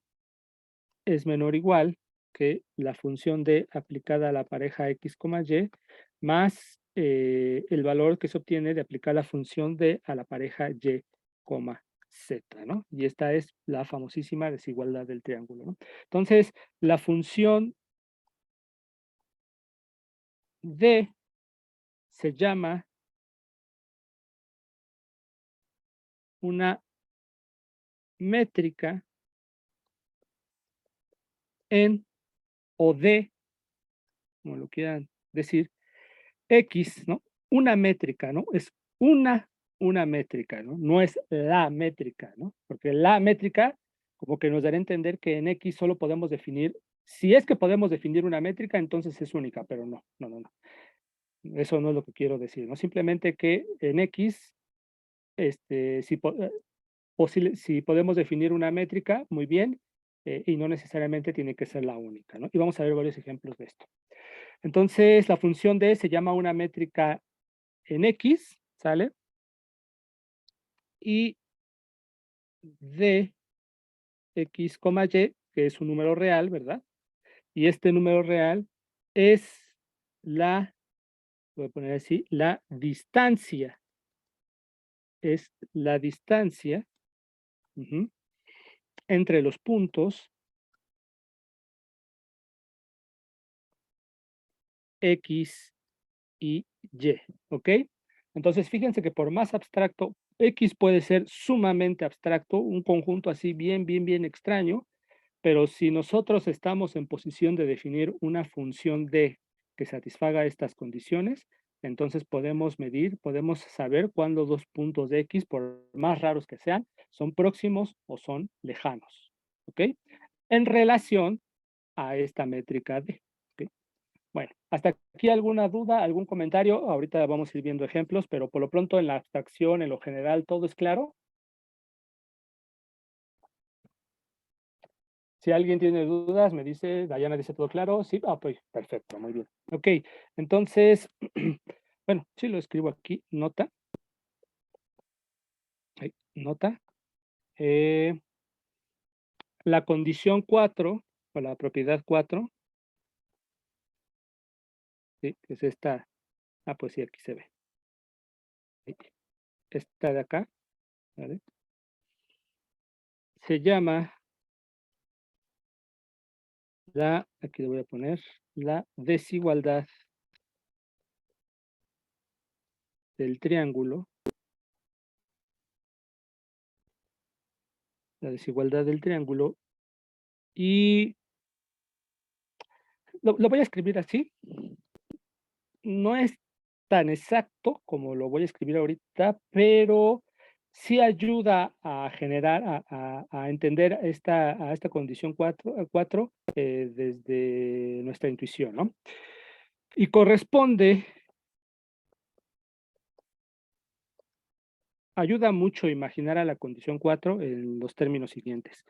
es menor o igual que la función D aplicada a la pareja X, Y más el valor que se obtiene de aplicar la función D a la pareja Y, Z, ¿no? Y esta es la famosísima desigualdad del triángulo, ¿no? Entonces, la función D se llama una métrica en o D, como lo quieran decir, X, ¿no? Una métrica, ¿no? Es una, una métrica, ¿no? No es la métrica, ¿no? Porque la métrica, como que nos dará a entender que en X solo podemos definir, si es que podemos definir una métrica, entonces es única, pero no. Eso no es lo que quiero decir, ¿no? Simplemente que en X, si podemos definir una métrica, muy bien, y no necesariamente tiene que ser la única, ¿no? Y vamos a ver varios ejemplos de esto. Entonces, la función D se llama una métrica en X, ¿sale? Y de X, Y, que es un número real, ¿verdad? Y este número real es voy a poner así, la distancia. Es la distancia ujú, entre los puntos X y Y, ¿ok? Entonces, fíjense que por más abstracto, X puede ser sumamente abstracto, un conjunto así bien extraño, pero si nosotros estamos en posición de definir una función D que satisfaga estas condiciones, entonces podemos medir, podemos saber cuándo dos puntos de X, por más raros que sean, son próximos o son lejanos, ¿ok? En relación a esta métrica D, ¿ok? Bueno, hasta aquí alguna duda, algún comentario. Ahorita vamos a ir viendo ejemplos, pero por lo pronto en la abstracción, en lo general, ¿todo es claro? Si alguien tiene dudas, me dice, Dayana dice todo claro. Sí, pues perfecto, muy bien. Ok, entonces, bueno, sí lo escribo aquí, nota, nota. La condición 4 o la propiedad 4, ¿sí? Que es esta, pues sí, aquí se ve. ¿Sí? Esta de acá, ¿vale? Se llama aquí le voy a poner, la desigualdad del triángulo, la desigualdad del triángulo, y lo voy a escribir así. No es tan exacto como lo voy a escribir ahorita, pero sí ayuda a generar, a entender esta condición 4 desde nuestra intuición, ¿no? Y corresponde, ayuda mucho a imaginar a la condición 4 en los términos siguientes.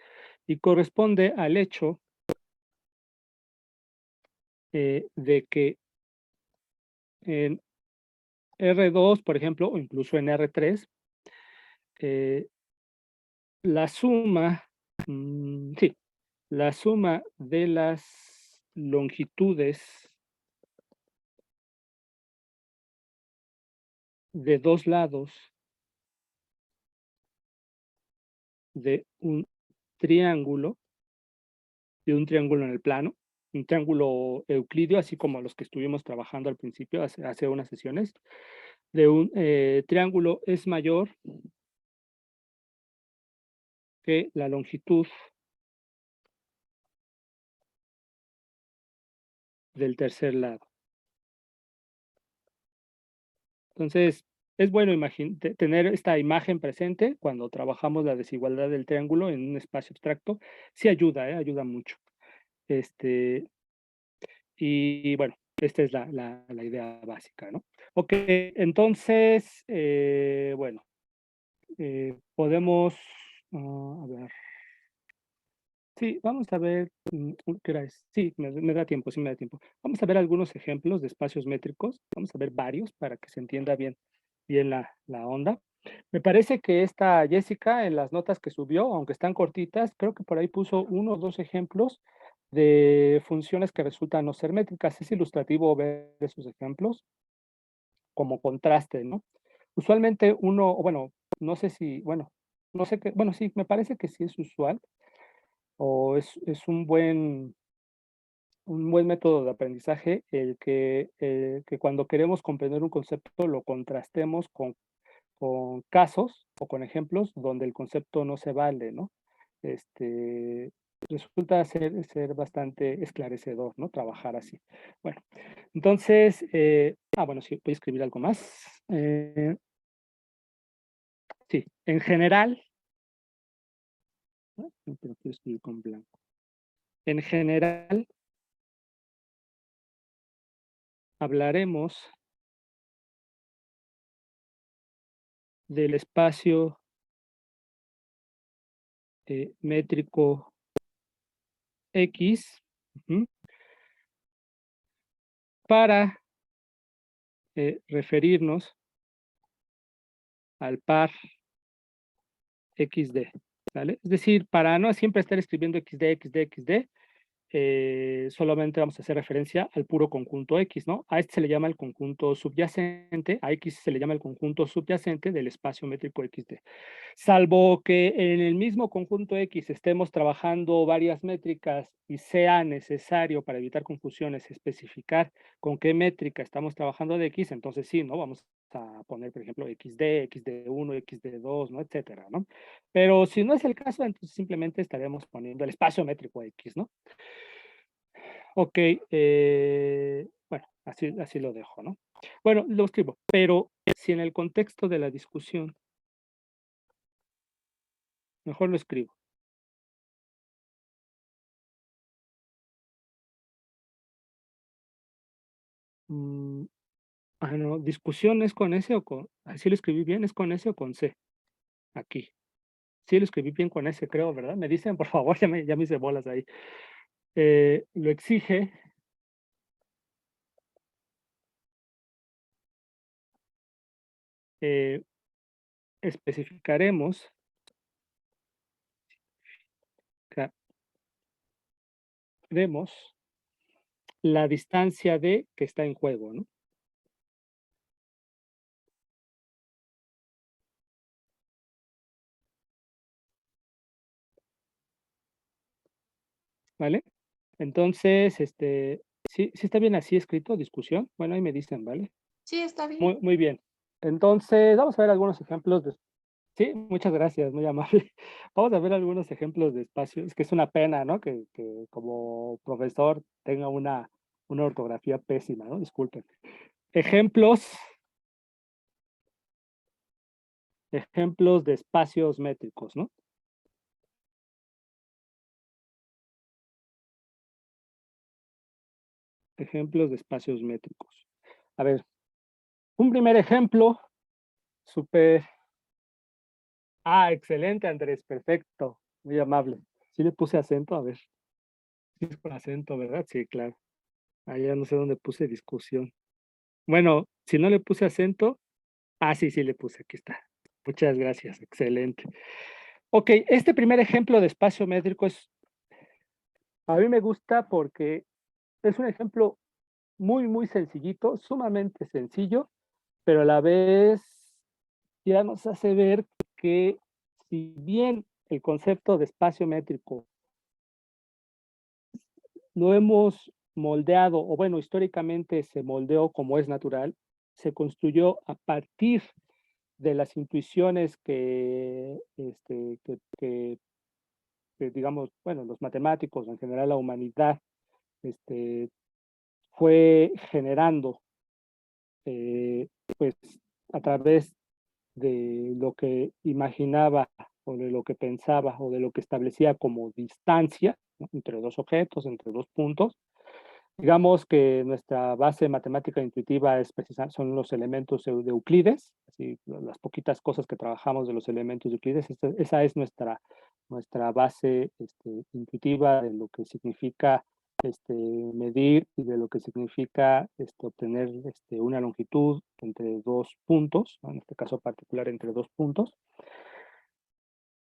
Y corresponde al hecho de que en R2, por ejemplo, o incluso en R3, la suma, sí, la suma de las longitudes de dos lados de un triángulo, de un triángulo en el plano, un triángulo euclidio, así como los que estuvimos trabajando al principio, hace unas sesiones, de un triángulo es mayor que la longitud del tercer lado. Entonces, es bueno tener esta imagen presente cuando trabajamos la desigualdad del triángulo en un espacio abstracto. Sí ayuda, ayuda mucho. Y bueno, esta es la idea básica, ¿no? Ok, entonces, bueno, podemos, a ver, sí, vamos a ver, ¿qué hora es? Sí, me da tiempo, sí me da tiempo. Vamos a ver algunos ejemplos de espacios métricos, vamos a ver varios para que se entienda bien la onda. Me parece que esta Jessica, en las notas que subió, aunque están cortitas, creo que por ahí puso uno o dos ejemplos de funciones que resultan no ser métricas. Es ilustrativo ver esos ejemplos como contraste, ¿no? Usualmente uno, o bueno, no sé si, bueno, no sé qué, bueno, sí, me parece que sí es usual o es un buen método de aprendizaje el que cuando queremos comprender un concepto lo contrastemos con casos o con ejemplos donde el concepto no se vale, ¿no? Este, resulta ser bastante esclarecedor, ¿no? Trabajar así. Bueno, entonces, bueno, sí, voy a escribir algo más. Sí, en general, ¿no? No, pero quiero escribir con blanco. En general, hablaremos del espacio métrico X, ujú, para referirnos al par XD, ¿vale? Es decir, para no siempre estar escribiendo XD, solamente vamos a hacer referencia al puro conjunto X, ¿no? A este se le llama el conjunto subyacente, a X se le llama el conjunto subyacente del espacio métrico XD. Salvo que en el mismo conjunto X estemos trabajando varias métricas y sea necesario para evitar confusiones especificar con qué métrica estamos trabajando de X, entonces sí, ¿no? Vamos a poner, por ejemplo, XD, XD1, XD2, ¿no? Etcétera, ¿no? Pero si no es el caso, entonces simplemente estaremos poniendo el espacio métrico X, ¿no? Ok, bueno, así lo dejo, ¿no? Bueno, lo escribo, pero si en el contexto de la discusión, mejor lo escribo. Mm, no, discusión es con S o con, ¿sí lo escribí bien? ¿Es con S o con C? Aquí. Sí lo escribí bien con S, creo, ¿verdad? Me dicen, por favor, ya me hice bolas ahí. Lo exige eh, especificaremos vemos la distancia de que está en juego, ¿no? ¿Vale? Entonces, ¿sí está bien así escrito, discusión? Bueno, ahí me dicen, ¿vale? Sí, está bien. Muy bien. Entonces, vamos a ver algunos ejemplos de sí, muchas gracias, muy amable. Vamos a ver algunos ejemplos de espacios. Es que es una pena, ¿no? Que como profesor tenga una ortografía pésima, ¿no? Disculpen. Ejemplos ejemplos de espacios métricos, ¿no? Ejemplos de espacios métricos. A ver, un primer ejemplo, súper. Ah, excelente, Andrés, perfecto, muy amable. Sí le puse acento, a ver, sí es con acento, ¿verdad? Sí, claro. Allá no sé dónde puse discusión. Bueno, si no le puse acento, sí le puse, aquí está. Muchas gracias, excelente. Ok, este primer ejemplo de espacio métrico a mí me gusta porque es un ejemplo muy sencillito, sumamente sencillo, pero a la vez ya nos hace ver que si bien el concepto de espacio métrico lo hemos moldeado, o bueno, históricamente se moldeó como es natural, se construyó a partir de las intuiciones que digamos, bueno, los matemáticos, en general la humanidad, este, fue generando, eh, pues, a través de lo que imaginaba o de lo que pensaba o de lo que establecía como distancia, ¿no? Entre dos objetos, entre dos puntos. Digamos que nuestra base matemática intuitiva son los elementos de Euclides, así, las poquitas cosas que trabajamos de los elementos de Euclides, esa es nuestra base intuitiva de lo que significa medir y de lo que significa obtener una longitud entre dos puntos, ¿no? En este caso particular entre dos puntos.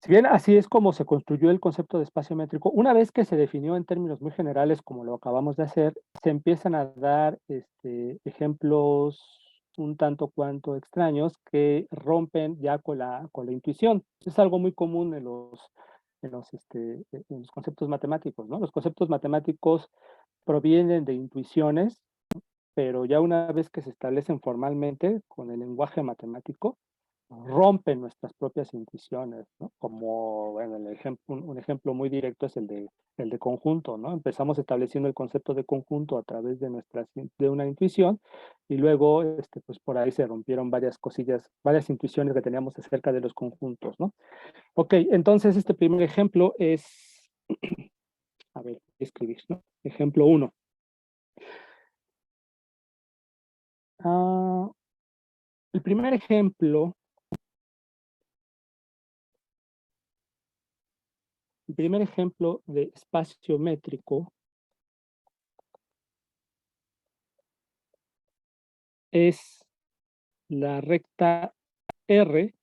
Si bien así es como se construyó el concepto de espacio métrico, una vez que se definió en términos muy generales, como lo acabamos de hacer, se empiezan a dar ejemplos un tanto cuanto extraños que rompen ya con la intuición. Es algo muy común en los conceptos matemáticos, ¿no? Los conceptos matemáticos provienen de intuiciones, pero ya una vez que se establecen formalmente con el lenguaje matemático, rompen nuestras propias intuiciones, ¿no? Como, bueno, un ejemplo muy directo es el de conjunto, ¿no? Empezamos estableciendo el concepto de conjunto a través de una intuición y luego, pues por ahí se rompieron varias cosillas, varias intuiciones que teníamos acerca de los conjuntos, ¿no? Ok, entonces este primer ejemplo es, a ver, escribir, ¿no? Ejemplo 1. Ah, el primer ejemplo, el primer ejemplo de espacio métrico es la recta R.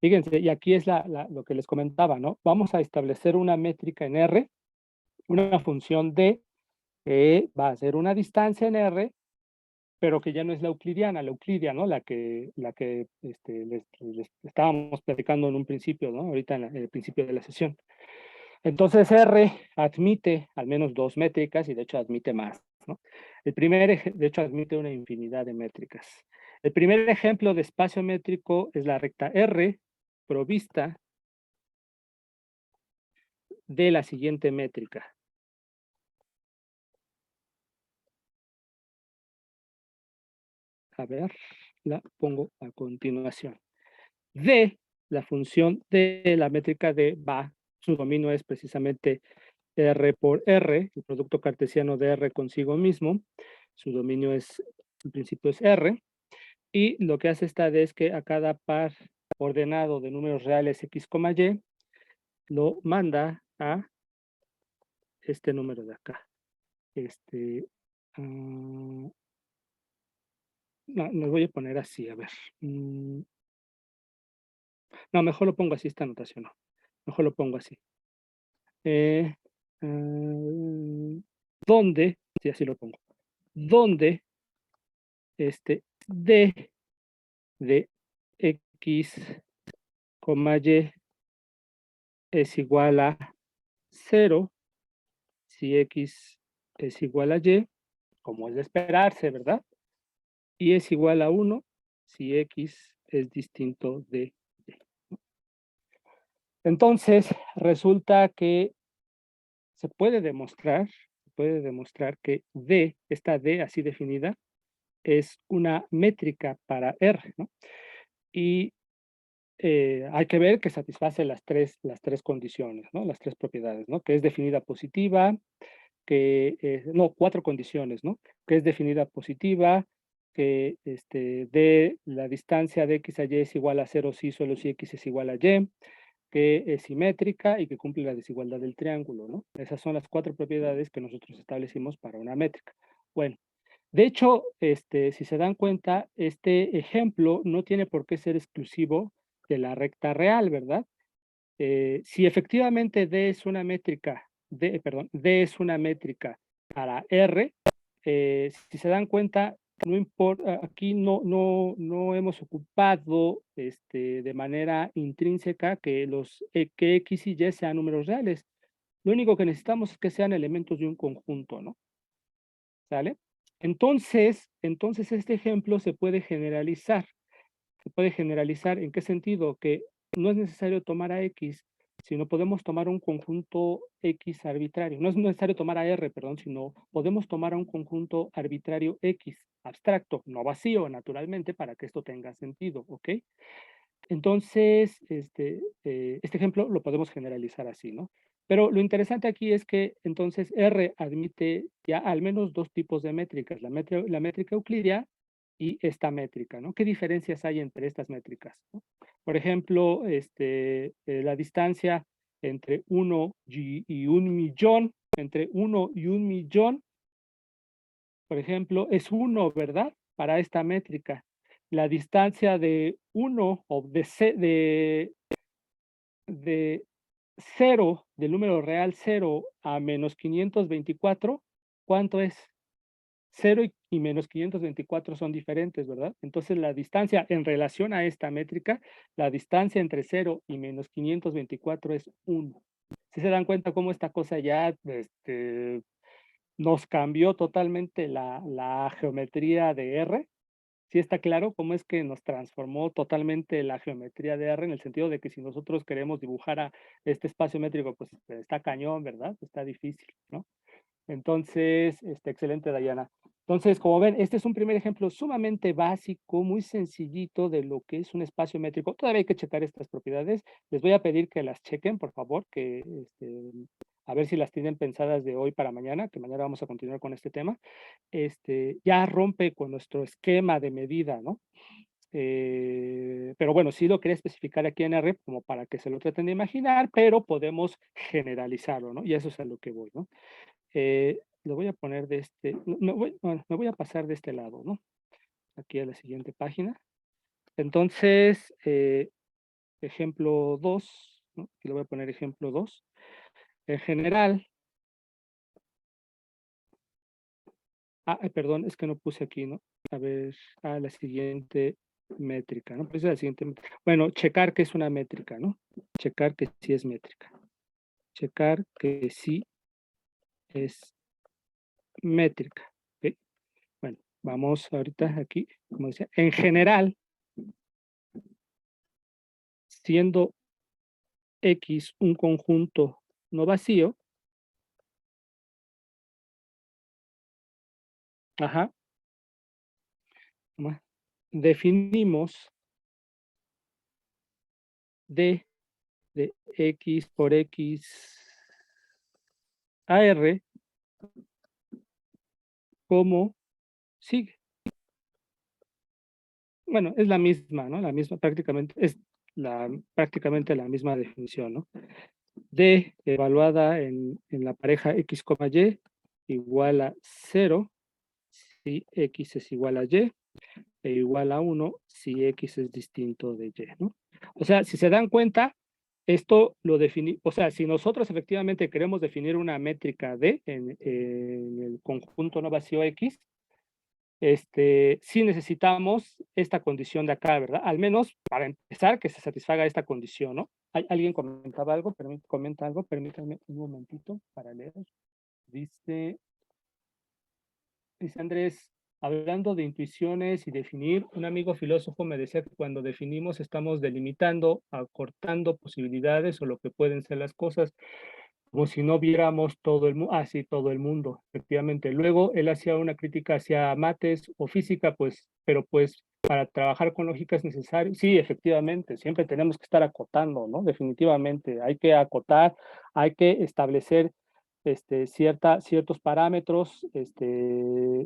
Fíjense, y aquí es lo que les comentaba, ¿no? Vamos a establecer una métrica en R, una función D, que va a ser una distancia en R, pero que ya no es la euclidia, ¿no? La que les estábamos platicando en un principio, ¿no? Ahorita en el principio de la sesión. Entonces R admite al menos dos métricas y de hecho admite más, ¿no? De hecho admite una infinidad de métricas. El primer ejemplo de espacio métrico es la recta R provista de la siguiente métrica. A ver, la pongo a continuación. D, la función de la métrica D va, su dominio es precisamente R por R, el producto cartesiano de R consigo mismo. Su dominio es, en principio es R. Y lo que hace esta D es que a cada par ordenado de números reales X, Y, lo manda a este número de acá. No, lo voy a poner así, a ver. No, mejor lo pongo así, esta anotación, no. Mejor lo pongo así. ¿Dónde? Sí, así lo pongo. ¿Dónde D de X, Y es igual a 0 si X es igual a Y, como es de esperarse, ¿verdad? Y es igual a 1 si X es distinto de Y. Entonces, resulta que se puede demostrar que D, esta D así definida, es una métrica para R, ¿no? Y hay que ver que satisface las tres condiciones, ¿no? Las tres propiedades, ¿no? Que es definida positiva, no, cuatro condiciones, ¿no? Que es definida positiva, que de la distancia de X a Y es igual a 0 si solo si X es igual a Y, que es simétrica y que cumple la desigualdad del triángulo, ¿no? Esas son las cuatro propiedades que nosotros establecimos para una métrica. Bueno, de hecho, si se dan cuenta, este ejemplo no tiene por qué ser exclusivo de la recta real, ¿verdad? Si efectivamente D es una métrica, D es una métrica para R, si se dan cuenta, no importa, aquí no hemos ocupado de manera intrínseca que X y Y sean números reales. Lo único que necesitamos es que sean elementos de un conjunto, ¿no? ¿Sale? Entonces este ejemplo se puede generalizar. ¿Se puede generalizar en qué sentido? Que no es necesario tomar a X, sino podemos tomar un conjunto X arbitrario. No es necesario tomar a R, perdón, sino podemos tomar a un conjunto arbitrario X, abstracto, no vacío, naturalmente, para que esto tenga sentido, ¿ok? Entonces, este ejemplo lo podemos generalizar así, ¿no? Pero lo interesante aquí es que entonces R admite ya al menos dos tipos de métricas, la métrica euclidia y esta métrica, ¿no? ¿Qué diferencias hay entre estas métricas, ¿no? Por ejemplo, la distancia entre 1 y 1.000.000, entre 1 y 1.000.000, por ejemplo, es 1, ¿verdad? Para esta métrica. La distancia de 1 o de 0, del número real 0 a menos 524, ¿cuánto es? 0 y menos 524 son diferentes, ¿verdad? Entonces la distancia en relación a esta métrica, la distancia entre 0 y menos 524 es 1. ¿Sí se dan cuenta cómo esta cosa ya nos cambió totalmente la geometría de R? Sí está claro cómo es que nos transformó totalmente la geometría de R, en el sentido de que si nosotros queremos dibujar a este espacio métrico, pues está cañón, ¿verdad? Está difícil, ¿no? Entonces, excelente, Dayana. Entonces, como ven, este es un primer ejemplo sumamente básico, muy sencillito de lo que es un espacio métrico. Todavía hay que checar estas propiedades. Les voy a pedir que las chequen, por favor, que a ver si las tienen pensadas de hoy para mañana, que mañana vamos a continuar con este tema. Ya rompe con nuestro esquema de medida, ¿no? Pero bueno, sí lo quería especificar aquí en R como para que se lo traten de imaginar, pero podemos generalizarlo, ¿no? Y eso es a lo que voy, ¿no? Lo voy a poner bueno, me voy a pasar de este lado, ¿no? Aquí a la siguiente página. Entonces, ejemplo 2, ¿no? Aquí le voy a poner ejemplo 2. En general, perdón, es que no puse aquí, ¿no? A ver, la siguiente métrica, ¿no? Pues la siguiente, bueno, checar que es una métrica, ¿no? Checar que sí es métrica. Checar que sí es métrica. ¿Ok? Bueno, vamos ahorita aquí, como decía, en general, siendo X un conjunto no vacío, ajá, definimos D de X por X a R como sigue. Bueno, es la misma, ¿no? La misma prácticamente, es prácticamente la misma definición, ¿no? D evaluada en la pareja X, Y igual a 0 si X es igual a Y e igual a 1 si X es distinto de Y, ¿no? O sea, si se dan cuenta, esto lo definí, o sea, si nosotros efectivamente queremos definir una métrica D en el conjunto no vacío X, sí necesitamos esta condición de acá, ¿verdad? Al menos para empezar, que se satisfaga esta condición, ¿no? ¿Alguien comentaba algo? Comenta algo, permítanme un momentito para leer. Dice, dice Andrés, hablando de intuiciones y definir, un amigo filósofo me decía que cuando definimos estamos delimitando, acortando posibilidades o lo que pueden ser las cosas, como si no viéramos todo el mundo, sí, todo el mundo, efectivamente. Luego él hacía una crítica hacia mates o física, pues, pero pues para trabajar con lógica es necesario. Sí, efectivamente, siempre tenemos que estar acotando, ¿no? Definitivamente, hay que acotar, hay que establecer ciertos parámetros,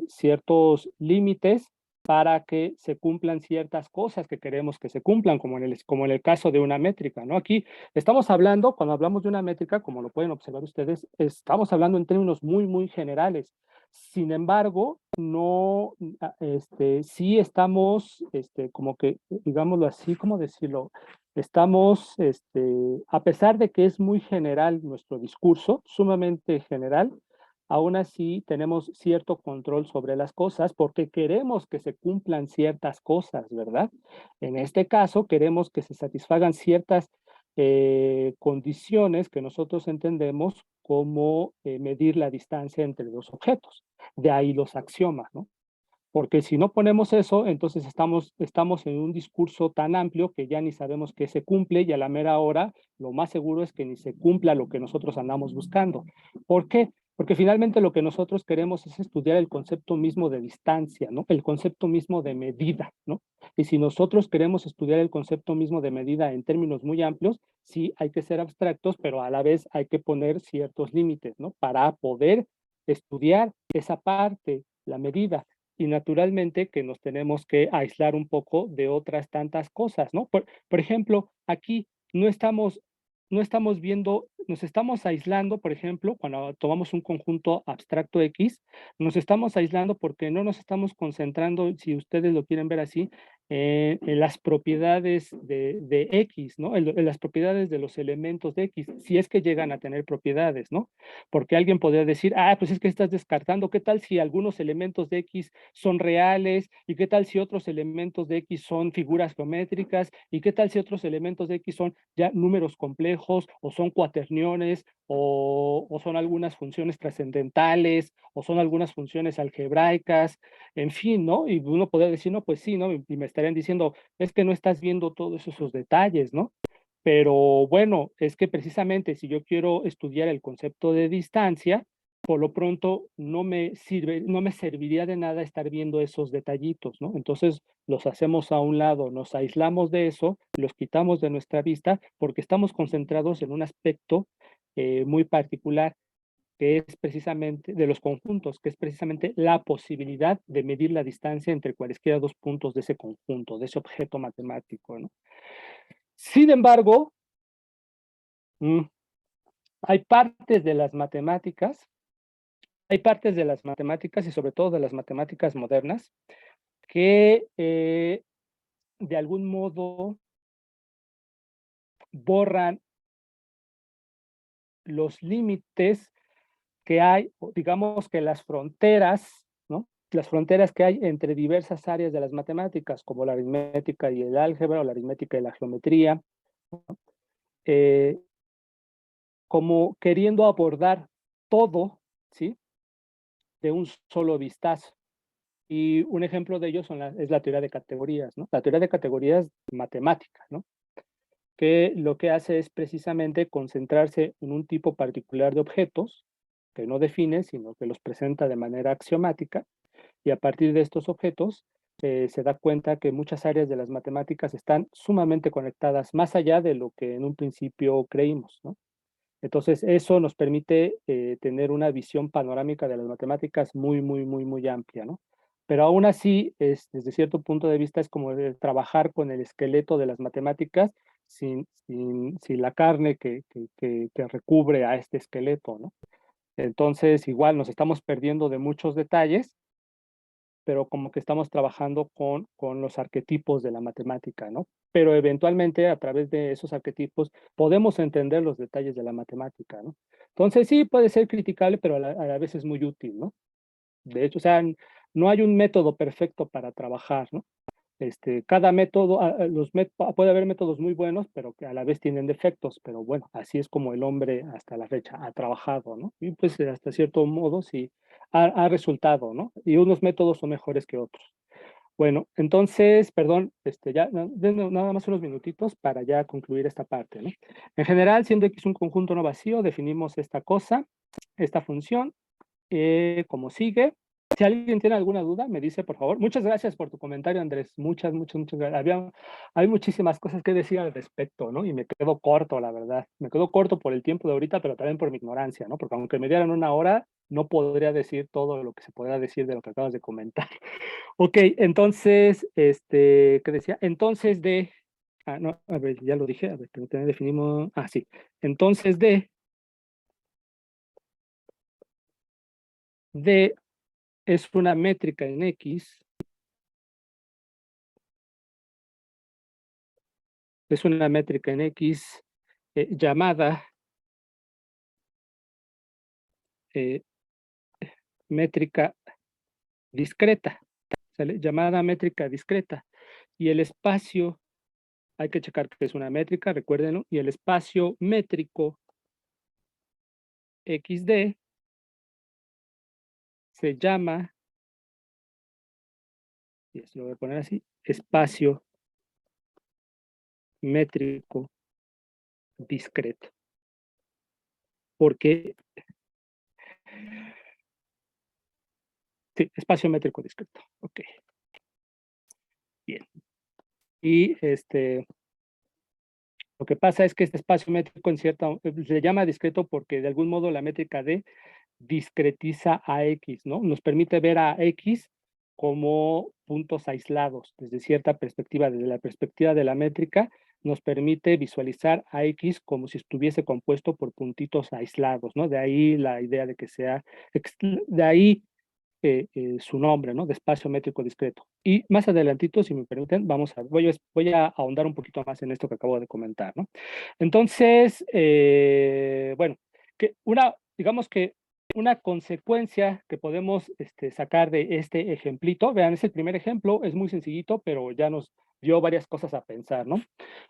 ciertos límites para que se cumplan ciertas cosas que queremos que se cumplan, como en el caso de una métrica, ¿no? Aquí estamos hablando, cuando hablamos de una métrica, como lo pueden observar ustedes, estamos hablando en términos muy, muy generales. Sin embargo, no, sí estamos, como que, digámoslo así, ¿cómo decirlo? Estamos, a pesar de que es muy general nuestro discurso, sumamente general, aún así tenemos cierto control sobre las cosas porque queremos que se cumplan ciertas cosas, ¿verdad? En este caso, queremos que se satisfagan ciertas condiciones que nosotros entendemos como medir la distancia entre dos objetos. De ahí los axiomas, ¿no? Porque si no ponemos eso, entonces estamos en un discurso tan amplio que ya ni sabemos qué se cumple y a la mera hora lo más seguro es que ni se cumpla lo que nosotros andamos buscando. ¿Por qué? Porque finalmente lo que nosotros queremos es estudiar el concepto mismo de distancia, ¿no? El concepto mismo de medida, ¿no? Y si nosotros queremos estudiar el concepto mismo de medida en términos muy amplios, sí hay que ser abstractos, pero a la vez hay que poner ciertos límites, ¿no? Para poder estudiar esa parte, la medida y naturalmente que nos tenemos que aislar un poco de otras tantas cosas, ¿no? Por ejemplo, aquí no estamos, no estamos viendo, nos estamos aislando, por ejemplo, cuando tomamos un conjunto abstracto X, nos estamos aislando porque no nos estamos concentrando, si ustedes lo quieren ver así, en las propiedades de X, ¿no? En las propiedades de los elementos de X, si es que llegan a tener propiedades, ¿no? Porque alguien podría decir, pues es que estás descartando, ¿qué tal si algunos elementos de X son reales? ¿Y qué tal si otros elementos de X son figuras geométricas? ¿Y qué tal si otros elementos de X son ya números complejos o son cuaterniones o son algunas funciones trascendentales o son algunas funciones algebraicas? En fin, ¿no? Y uno podría decir, no, pues sí, ¿no? Y me estarían diciendo, es que no estás viendo todos esos detalles, ¿no? Pero bueno, es que precisamente si yo quiero estudiar el concepto de distancia, por lo pronto no me sirve, no me serviría de nada estar viendo esos detallitos, ¿no? Entonces los hacemos a un lado, nos aislamos de eso, los quitamos de nuestra vista porque estamos concentrados en un aspecto muy particular que es precisamente de los conjuntos, que es precisamente la posibilidad de medir la distancia entre cualesquiera dos puntos de ese conjunto, de ese objeto matemático, ¿no? Sin embargo, mm, hay partes de las matemáticas, hay partes de las matemáticas y sobre todo de las matemáticas modernas que de algún modo borran los límites que hay, digamos que las fronteras, ¿no? Las fronteras que hay entre diversas áreas de las matemáticas, como la aritmética y el álgebra, o la aritmética y la geometría, eh, como queriendo abordar todo, ¿sí? De un solo vistazo. Y un ejemplo de ello es la teoría de categorías, ¿no? La teoría de categorías matemática, ¿no? Que lo que hace es precisamente concentrarse en un tipo particular de objetos que no define, sino que los presenta de manera axiomática, y a partir de estos objetos se da cuenta que muchas áreas de las matemáticas están sumamente conectadas, más allá de lo que en un principio creímos, ¿no? Entonces, eso nos permite tener una visión panorámica de las matemáticas muy, muy, muy, muy amplia, ¿no? Pero aún así, desde cierto punto de vista, es como trabajar con el esqueleto de las matemáticas sin la carne que recubre a este esqueleto, ¿no? Entonces, igual nos estamos perdiendo de muchos detalles, pero como que estamos trabajando con los arquetipos de la matemática, ¿no? Pero eventualmente, a través de esos arquetipos, podemos entender los detalles de la matemática, ¿no? Entonces, sí, puede ser criticable, pero a la vez es muy útil, ¿no? De hecho, o sea, no hay un método perfecto para trabajar, ¿no? Cada método, puede haber métodos muy buenos, pero que a la vez tienen defectos, pero bueno, así es como el hombre hasta la fecha ha trabajado, ¿no? Y pues hasta cierto modo sí ha resultado, ¿no? Y unos métodos son mejores que otros. Bueno, entonces, perdón, ya, denme nada más unos minutitos para ya concluir esta parte, ¿no? En general, siendo X un conjunto no vacío, definimos esta cosa, esta función, como sigue. Si alguien tiene alguna duda, me dice, por favor. Muchas gracias por tu comentario, Andrés. Muchas, muchas, muchas gracias. Hay muchísimas cosas que decir al respecto, ¿no? Y me quedo corto, la verdad. Me quedo corto por el tiempo de ahorita, pero también por mi ignorancia, ¿no? Porque aunque me dieran una hora, no podría decir todo lo que se podrá decir de lo que acabas de comentar. Ok, entonces, ¿qué decía? Entonces no, a ver, ya lo dije, a ver, que definimos, sí. Entonces D es una métrica en X, es una métrica en X llamada eh, métrica discreta, ¿sale? Llamada métrica discreta. Y el espacio, hay que checar que es una métrica, recuérdenlo, y el espacio métrico XD se llama, y esto lo voy a poner así, espacio métrico discreto. Porque, sí, espacio métrico discreto. Ok. Bien. Y lo que pasa es que este espacio métrico se llama discreto porque de algún modo la métrica D discretiza a X, ¿no? Nos permite ver a X como puntos aislados desde cierta perspectiva, desde la perspectiva de la métrica, nos permite visualizar a X como si estuviese compuesto por puntitos aislados, ¿no? De ahí la idea de que sea, de ahí su nombre, ¿no? De espacio métrico discreto. Y más adelantito, si me permiten, voy a ahondar un poquito más en esto que acabo de comentar, ¿no? Entonces, bueno, digamos que una consecuencia que podemos sacar de este ejemplito, vean, es el primer ejemplo, es muy sencillito, pero ya nos dio varias cosas a pensar, ¿no?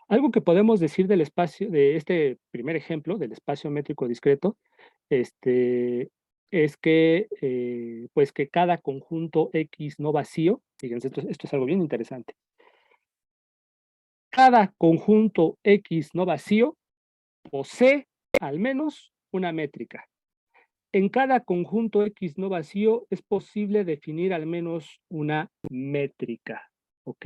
Algo que podemos decir del espacio, de este primer ejemplo, del espacio métrico discreto, es que, pues que cada conjunto X no vacío, fíjense, esto es algo bien interesante. Cada conjunto X no vacío posee al menos una métrica. En cada conjunto X no vacío es posible definir al menos una métrica, ¿ok?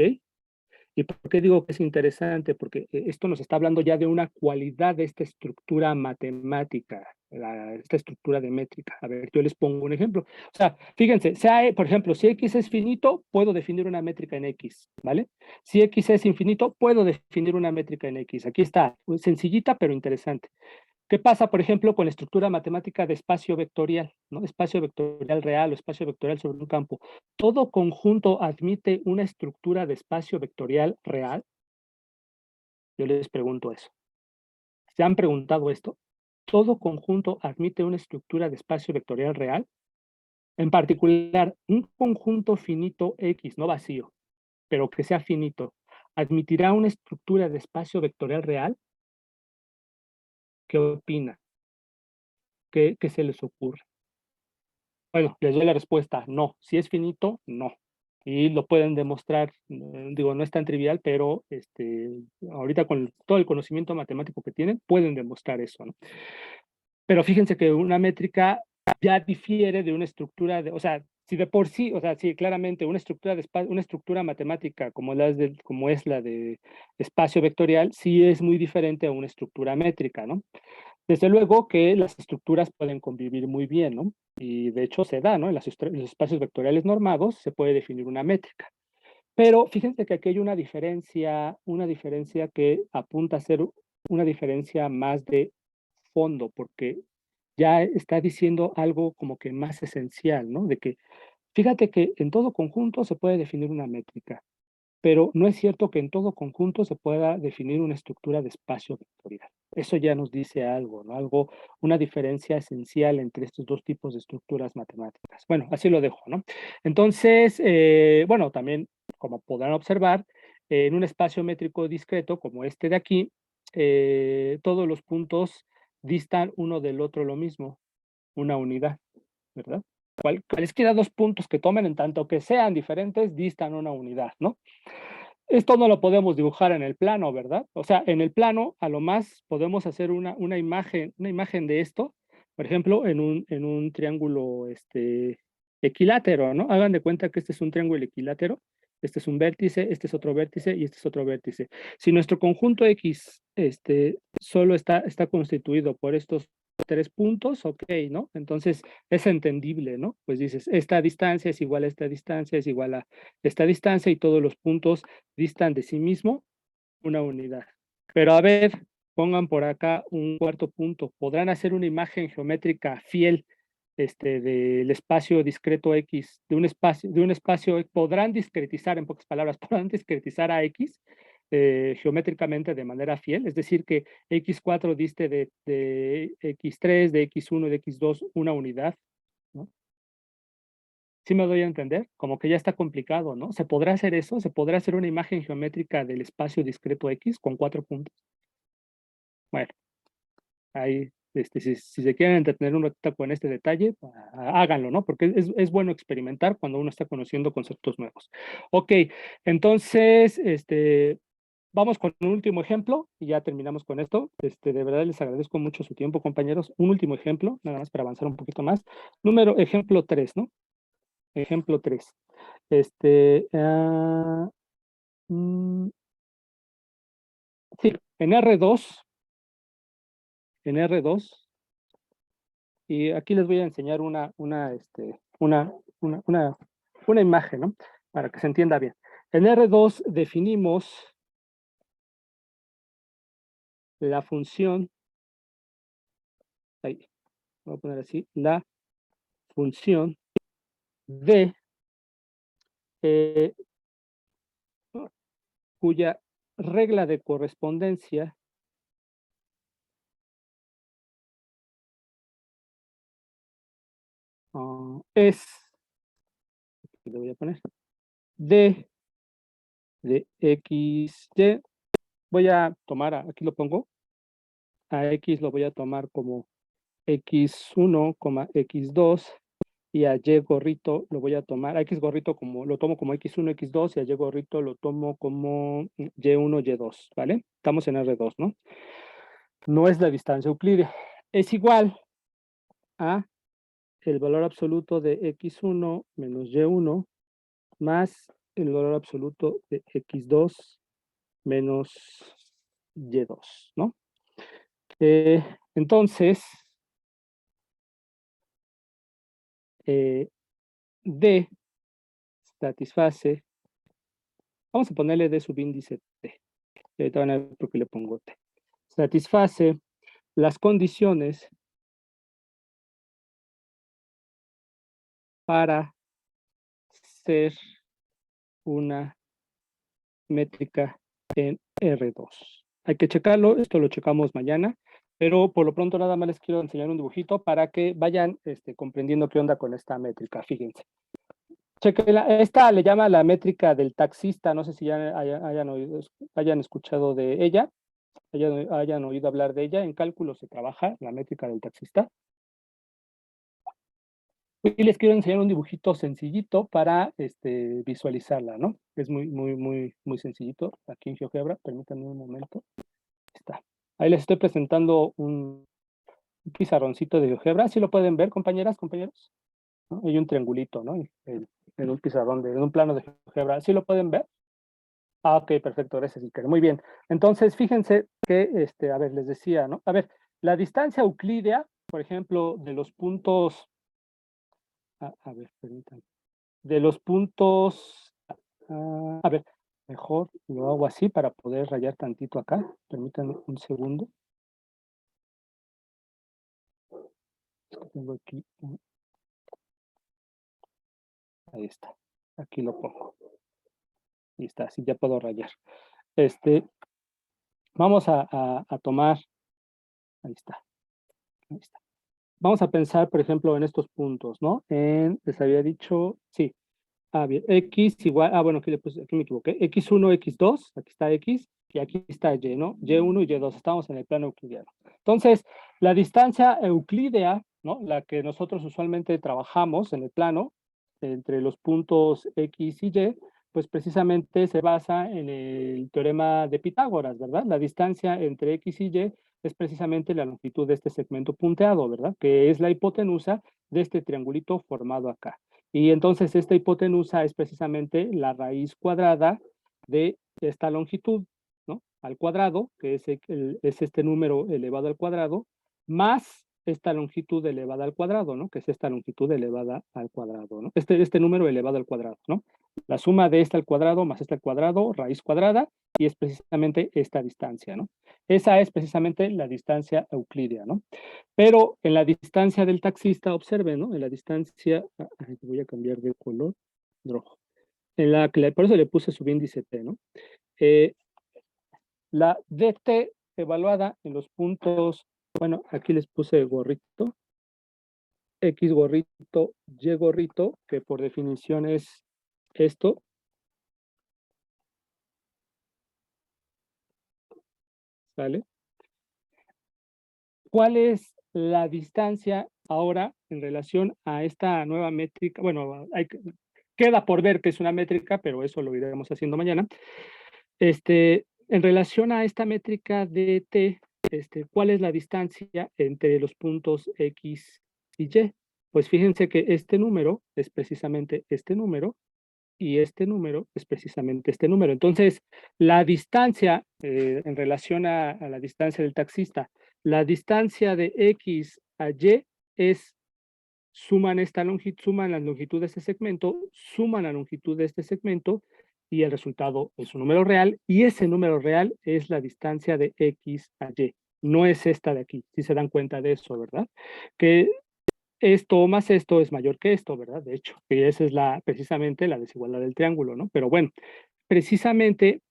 ¿Y por qué digo que es interesante? Porque esto nos está hablando ya de una cualidad de esta estructura matemática, esta estructura de métrica. A ver, yo les pongo un ejemplo. O sea, fíjense, por ejemplo, si X es finito, puedo definir una métrica en X, ¿vale? Si X es infinito, puedo definir una métrica en X. Aquí está, sencillita pero interesante. ¿Qué pasa, por ejemplo, con la estructura matemática de espacio vectorial, ¿no? Espacio vectorial real o espacio vectorial sobre un campo. ¿Todo conjunto admite una estructura de espacio vectorial real? Yo les pregunto eso. ¿Se han preguntado esto? ¿Todo conjunto admite una estructura de espacio vectorial real? En particular, un conjunto finito X, no vacío, pero que sea finito, ¿admitirá una estructura de espacio vectorial real? ¿Qué opina? ¿Qué se les ocurre? Bueno, les doy la respuesta, no. Si es finito, no. Y lo pueden demostrar, digo, no es tan trivial, pero ahorita con todo el conocimiento matemático que tienen, pueden demostrar eso, ¿no? Pero fíjense que una métrica ya difiere de una estructura o sea, si de por sí, o sea, sí, claramente una estructura una estructura matemática como es la de espacio vectorial, sí es muy diferente a una estructura métrica, ¿no? Desde luego que las estructuras pueden convivir muy bien, ¿no? Y de hecho se da, ¿no? En los espacios vectoriales normados se puede definir una métrica. Pero fíjense que aquí hay una diferencia que apunta a ser una diferencia más de fondo, porque ya está diciendo algo como que más esencial, ¿no? De que, fíjate que en todo conjunto se puede definir una métrica, pero no es cierto que en todo conjunto se pueda definir una estructura de espacio vectorial. Eso ya nos dice algo, ¿no? Algo, una diferencia esencial entre estos dos tipos de estructuras matemáticas. Bueno, así lo dejo, ¿no? Entonces, bueno, también, como podrán observar, en un espacio métrico discreto como este de aquí, todos los puntos distan uno del otro lo mismo, una unidad, ¿verdad? Cualesquiera dos puntos que tomen, en tanto que sean diferentes, distan una unidad, ¿no? Esto no lo podemos dibujar en el plano, ¿verdad? O sea, en el plano, a lo más podemos hacer una imagen de esto, por ejemplo, en un triángulo equilátero, ¿no? Hagan de cuenta que este es un triángulo equilátero, este es un vértice, este es otro vértice y este es otro vértice. Si nuestro conjunto X solo está constituido por estos tres puntos, ok, ¿no? Entonces es entendible, ¿no? Pues dices, esta distancia es igual a esta distancia, es igual a esta distancia y todos los puntos distan de sí mismo una unidad. Pero a ver, pongan por acá un cuarto punto. ¿Podrán hacer una imagen geométrica fiel del espacio discreto X, de un espacio, podrán discretizar, en pocas palabras, podrán discretizar a X geométricamente de manera fiel? Es decir, que X4 diste de X3, de X1, de X2 una unidad, ¿no? Sí me doy a entender, como que ya está complicado, ¿no? ¿Se podrá hacer eso? ¿Se podrá hacer una imagen geométrica del espacio discreto X con cuatro puntos? Bueno, ahí, si se quieren entretener un ratito con este detalle, háganlo, ¿no? Porque es bueno experimentar cuando uno está conociendo conceptos nuevos. Ok, entonces, vamos con un último ejemplo y ya terminamos con esto. De verdad les agradezco mucho su tiempo, compañeros. Un último ejemplo, nada más para avanzar un poquito más. Ejemplo 3, ¿no? Ejemplo 3. Mm, sí, en R2, y aquí les voy a enseñar una imagen, ¿no? Para que se entienda bien. En R2 definimos la función, ahí, voy a poner así, la función de cuya regla de correspondencia es, le voy a poner, d de x, y, voy a tomar, aquí lo pongo, a x lo voy a tomar como x1, x2, y a y gorrito lo voy a tomar, a x gorrito lo tomo como x1, x2, y a y gorrito lo tomo como y1, y2, ¿vale? Estamos en R2, ¿no? No es la distancia euclídea. Es igual a el valor absoluto de x1 menos y1 más el valor absoluto de x2 menos y2, ¿no? Entonces, D satisface, vamos a ponerle D subíndice T, ahorita van a ver por qué le pongo T, satisface las condiciones para ser una métrica en R2. Hay que checarlo, esto lo checamos mañana, pero por lo pronto nada más les quiero enseñar un dibujito para que vayan comprendiendo qué onda con esta métrica, fíjense. Chequenla, esta le llama la métrica del taxista, no sé si ya hayan escuchado de ella, hayan oído hablar de ella. En cálculo se trabaja la métrica del taxista. Y les quiero enseñar un dibujito sencillito para visualizarla, ¿no? Es muy sencillito. Aquí en GeoGebra, permítanme un momento. Ahí está. Ahí les estoy presentando un pizarroncito de GeoGebra. ¿Sí lo pueden ver, compañeras, compañeros? ¿No? Hay un triangulito, ¿no? En un pizarrón, en un plano de GeoGebra. ¿Sí lo pueden ver? Ah, ok, perfecto, gracias, Iker. Muy bien. Entonces, fíjense que, a ver, les decía, ¿no? A ver, la distancia euclídea, por ejemplo, de los puntos, a ver, permítanme, de los puntos, a ver, mejor lo hago así para poder rayar tantito acá. Permítanme un segundo. Es que tengo aquí, ahí está. Aquí lo pongo. Ahí está, así ya puedo rayar. Vamos a tomar, ahí está, ahí está. Vamos a pensar, por ejemplo, en estos puntos, ¿no? Les había dicho, sí, bien, x igual, bueno, aquí, aquí me equivoqué, x1, x2, aquí está x, y aquí está y, ¿no? y1 y y2, estamos en el plano euclidiano. Entonces, la distancia euclídea, ¿no? La que nosotros usualmente trabajamos en el plano, entre los puntos x y y, pues precisamente se basa en el teorema de Pitágoras, ¿verdad? La distancia entre x y y es precisamente la longitud de este segmento punteado, ¿verdad? Que es la hipotenusa de este triangulito formado acá. Y entonces esta hipotenusa es precisamente la raíz cuadrada de esta longitud, ¿no? Al cuadrado, que es este número elevado al cuadrado, más esta longitud elevada al cuadrado, ¿no? Que es esta longitud elevada al cuadrado, ¿no? Este número elevado al cuadrado, ¿no? La suma de este al cuadrado más este al cuadrado, raíz cuadrada, y es precisamente esta distancia, ¿no? Esa es precisamente la distancia euclídea, ¿no? Pero en la distancia del taxista, observen, ¿no? En la distancia, voy a cambiar de color, rojo. Por eso le puse subíndice T, ¿no? La DT evaluada en los puntos, bueno, aquí les puse gorrito, X gorrito, Y gorrito, que por definición es esto, ¿sale? ¿Cuál es la distancia ahora en relación a esta nueva métrica? Bueno, queda por ver que es una métrica, pero eso lo iremos haciendo mañana. En relación a esta métrica de T, ¿cuál es la distancia entre los puntos X y Y? Pues fíjense que este número es precisamente este número y este número es precisamente este número. Entonces, la distancia en relación a la distancia del taxista, la distancia de X a Y es suman esta longitud, suman la longitud de este segmento, suman la longitud de este segmento y el resultado es un número real y ese número real es la distancia de X a Y. No es esta de aquí, si se dan cuenta de eso, ¿verdad? Que esto más esto es mayor que esto, ¿verdad? De hecho, y esa es precisamente la desigualdad del triángulo, ¿no? Pero bueno, precisamente,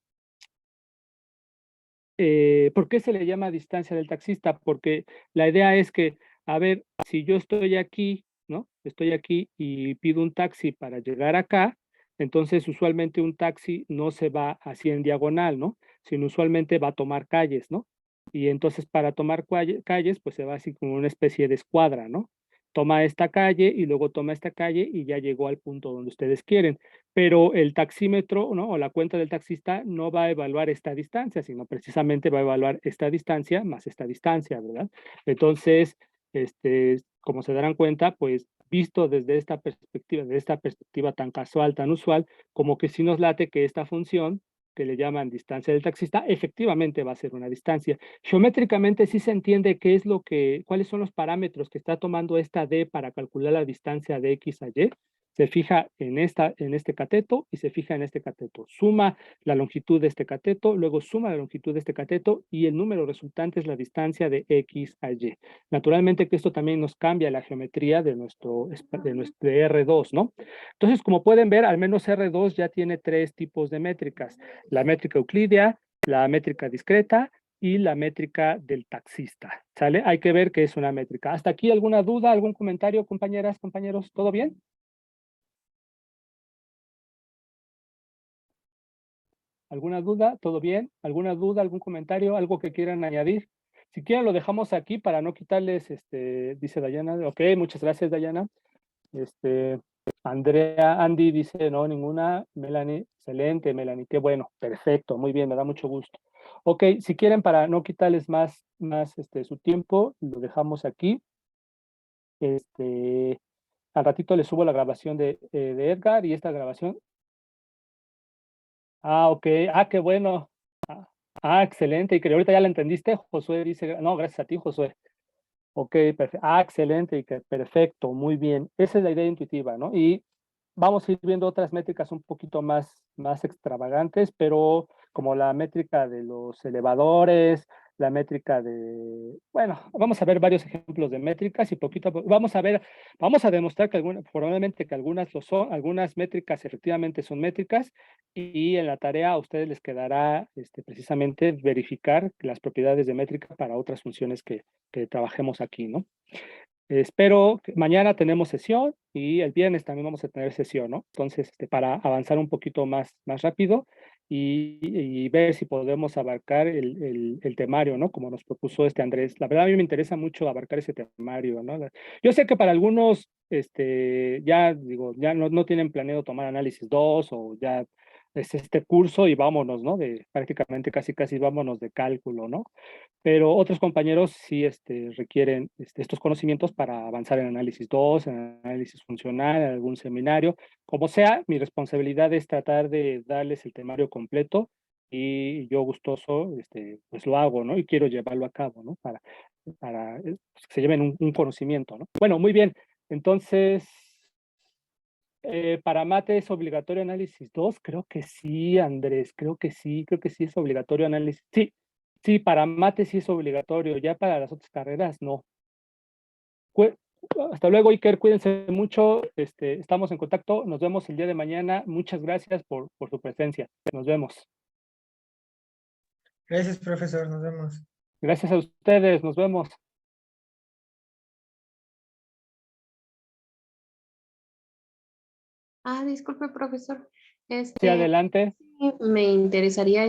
¿por qué se le llama distancia del taxista? Porque la idea es que, a ver, si yo estoy aquí, ¿no? Estoy aquí y pido un taxi para llegar acá, entonces usualmente un taxi no se va así en diagonal, ¿no? Sino usualmente va a tomar calles, ¿no? Y entonces para tomar calles, pues se va así como una especie de escuadra, ¿no? Toma esta calle y luego toma esta calle y ya llegó al punto donde ustedes quieren. Pero el taxímetro, ¿no? O la cuenta del taxista no va a evaluar esta distancia, sino precisamente va a evaluar esta distancia más esta distancia, ¿verdad? Entonces, como se darán cuenta, pues visto desde esta perspectiva tan casual, tan usual, como que sí nos late que esta función que le llaman distancia del taxista, efectivamente va a ser una distancia. Geométricamente sí se entiende cuáles son los parámetros que está tomando esta D para calcular la distancia de X a Y. Se fija en este cateto y se fija en este cateto. Suma la longitud de este cateto, luego suma la longitud de este cateto y el número resultante es la distancia de X a Y. Naturalmente que esto también nos cambia la geometría de nuestro R2, ¿no? Entonces, como pueden ver, al menos R2 ya tiene 3 tipos de métricas. La métrica euclídea, la métrica discreta y la métrica del taxista, ¿sale? Hay que ver qué es una métrica. ¿Hasta aquí alguna duda, algún comentario, compañeras, compañeros? ¿Todo bien? ¿Alguna duda? ¿Todo bien? ¿Alguna duda, algún comentario, algo que quieran añadir? Si quieren lo dejamos aquí para no quitarles, dice Dayana. Ok, muchas gracias, Dayana. Andrea, Andy dice, no, ninguna. Melanie, excelente, Melanie, qué bueno, perfecto, muy bien, me da mucho gusto. Ok, si quieren, para no quitarles más su tiempo, lo dejamos aquí. Al ratito les subo la grabación de Edgar y esta grabación. Ah, ok, qué bueno. Excelente, y que ahorita ya la entendiste, Josué dice, no, gracias a ti, Josué. Ok, perfecto. Excelente, Iker, perfecto, muy bien. Esa es la idea intuitiva, ¿no? Y vamos a ir viendo otras métricas un poquito más extravagantes, pero como la métrica de los elevadores, la métrica de, bueno, vamos a ver varios ejemplos de métricas y poquito a poco, vamos a demostrar que probablemente que algunas lo son, algunas métricas efectivamente son métricas y en la tarea a ustedes les quedará precisamente verificar las propiedades de métrica para otras funciones que trabajemos aquí, ¿no? Espero que mañana tenemos sesión y el viernes también vamos a tener sesión, ¿no? Entonces, para avanzar un poquito más rápido y ver si podemos abarcar el temario, ¿no? Como nos propuso Andrés. La verdad, a mí me interesa mucho abarcar ese temario, ¿no? Yo sé que para algunos, ya digo, ya no tienen planeado tomar análisis 2 o ya es este curso y vámonos, ¿no? Prácticamente casi vámonos de cálculo, ¿no? Pero otros compañeros sí requieren estos conocimientos para avanzar en análisis 2, en análisis funcional, en algún seminario. Como sea, mi responsabilidad es tratar de darles el temario completo y yo gustoso, pues lo hago, ¿no? Y quiero llevarlo a cabo, ¿no? Para que se lleven un conocimiento, ¿no? Bueno, muy bien. Entonces, para mate es obligatorio análisis 2, creo que sí, Andrés, creo que sí es obligatorio análisis. Sí, sí, para mate sí es obligatorio, ya para las otras carreras no. Cu- Hasta luego, Iker, cuídense mucho, estamos en contacto, nos vemos el día de mañana, muchas gracias por su presencia, nos vemos. Gracias, profesor. Nos vemos. Gracias a ustedes, nos vemos. Disculpe, profesor. Sí, adelante. Me interesaría